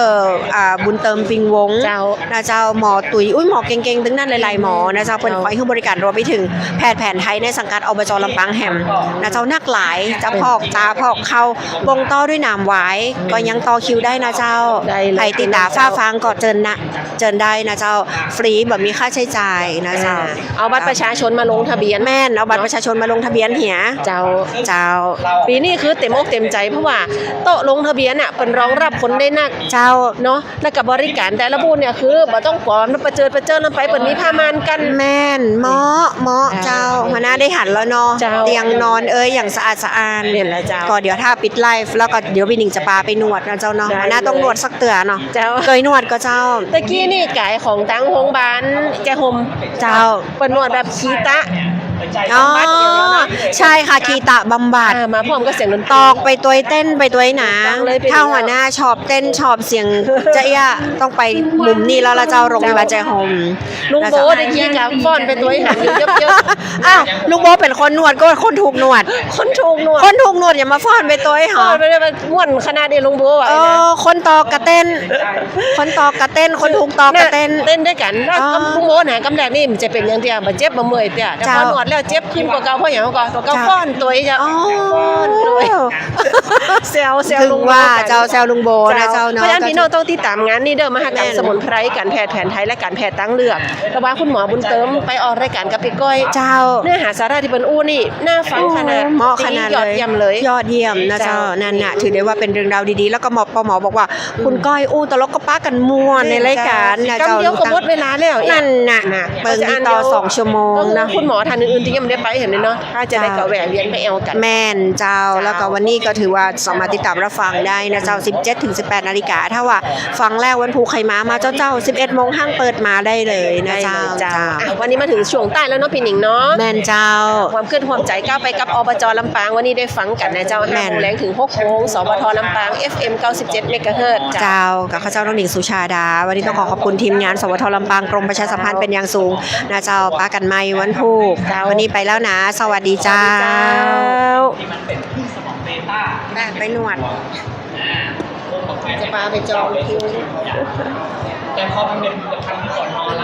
บุญเติมปิงวงศ์ เจ้า นะเจ้าหมอตุ๋ยหมอเก่งๆทั้งนั้นหลายๆหมอนะเจ้าเพิ่นคอยให้บริการรวมไปถึงแพทย์แผนไทยในสังกัดอบจลำปางแฮมนะเจ้านักหลายจะพอกตาพอกเข้าบ่งต่อด้วยน้ำหวายก็ยังต่อคิวได้นะเจ้า ได้เลย ใครติดตาฟ้าฟังก็เจิญได้นะเจ้าฟรีแบบมีค่าใช้จ่ายนะเจ้า เอาบัตรประชาชนมาลงทะเบียน แม่นเอาบัตรประชาชนมาลงทะเบียนเหีย เจ้า เจ้า ปีนี้คือเต็มอกเต็มใจเพราะว่าโต๊ะลงทะเบียนอ่ะเป็นรองรับคนได้นัก เจ้า เนาะแล้วกับบริการแต่ละบูธเนี่ยคือบ่ต้องกอนประเจิดลำไปเปิดมีผ้ามานกัน แม่นเหมาะเจ้าหัวหน้าได้หันแล้วเนาะ เจ้า เตียงนอนอย่างสะอาดสะอ้าน เห็นแล้วเจ้า ก็เดี๋ยวถ้าปิดไลฟ์แล้วก็เดี๋ยวพี่หนิงจะพาไปนวดนะเจ้าเนาะ ได้ หัวหน้าต้องนวดสักเตือเนาะ เจ้า เคยนวดก็เจ้า ตะกี้นี่กายของตังโรงพยาบาลแกหม เจ้า เปิดนวดแบบคีตะ อ๋อ บัดเดียวแล้วนะ ใช่ค่ะคีตะบำบัด มาพร้อมกับเสียงดนต ต รี อกไปตัวเต้นไปตัวหนา ตั้งเลยเป็น ถ้าหัวหน้าชอบเต้นชอบเสียงจะเอี้ยต้องไปมุมนี้แล้วละเจ้าโรงพยาบาลใจโฮม ลุงโบตะกี้กับฟ้อนเป็นตัวหันอยู่เยอะ อ้าวลุงโบเป็นคนนวดก็คนถูกนวด ๆคนถูกนวด คนถูกนวดอย่ามาฟ้อนไปตัวให้ห ฟ้ อ อนไปเลยมันม่วนขนาดนี้ลุงโบว่า คนตอกกระเต้น คนตอกกระเต้น คนถูกตอกกระเต้น เต้นด้วยกันแล้ว อ๋อ ลุงโบนะกำแรกนี่มันจะเป็นอย่างเดียวบ่เจ็บบ่เมื่อยเตี้ยแต่ เจ้า พอนวดแล้วเจ็บขึ้นกว่าเก่าเพราะหยังก็ตัวเก่า เจ้า ฟ้อนตัวจะ อ๋อ ฟ้อนตัวแซว ถึง ลุงโบ ว่า กัน เจ้าแซวลุงโบนะเจ้า เพ เนาะ ราะฉะนั้นพี่น้องต้องติดตามงานนี่เด้อมหกรรม แม่น สมุนไพรการแพทย์แผนไทยและการแพทย์ตั้งเลือกแต่ว่าคุณหมอบุญเติมไปออกรายการกับพี่ก้อย เจ้า เนื้อหาสาระที่เป็นอู้นี่น่าฟังขนาด เหมาะขนาด ยอดเยี่ยมเลย ยอดเยี่ยมนะเจ้า เจ้า นั่นน่ะถือได้ว่าเป็นเรื่องราวดีๆ แล้วก็หมอบอกว่าคุณก้อยอู้ตลกก็ป้ากันม่วนในรายการนะ กำ เจ้า เดียวก็หมดเวลาแล้ว นั่นน่ะเบิ่งนี่ต่อ2 ชั่วโมงนะ คุณหมอท่านอื่นๆที่ยังไม่ได้ไปเห็นเลยเนาะถ้าจะได้ก็แวะเวียนไปแอลกัน แม่นเจ้าแล้วก็วันนี้ก็ถือว่าสามารถติดตามรับฟังได้นะเจ้า 17-18 นาฬิกาถ้าว่าฟังแล้ววันภูไข่ม้ามาเจ้า 11 โมงห้างเปิดมาได้เลยนะเจ้า อ่ะวันนี้มาถึงช่วงใต้แล้วเนาะพี่หนิงเนาะ แม่นเจ้า ความเคลื่อนความใจก้าวไปกับอบจลำปางวันนี้ได้ฟังกันนะเจ้า แม่ 5 โมงแรงถึง 6 โมงสบทลำปาง FM 97 เมกะเฮิรตซ์จ้ะ เจ้ากับข้าเจ้าน้องหนิงสุชาดา วันนี้ต้องขอบคุณทีมงานสวทลำปางกรมประชาสัมพันธ์เป็นอย่างสูงนะเจ้าปากันไม่วันพูก เจ้า วันนี้ไปแล้วนะ สวัสดีเจ้าไปนวด จะพาไปจองคิว แต่พอมันเป็นผลิตภัณฑ์ที่ก่อนนอนละ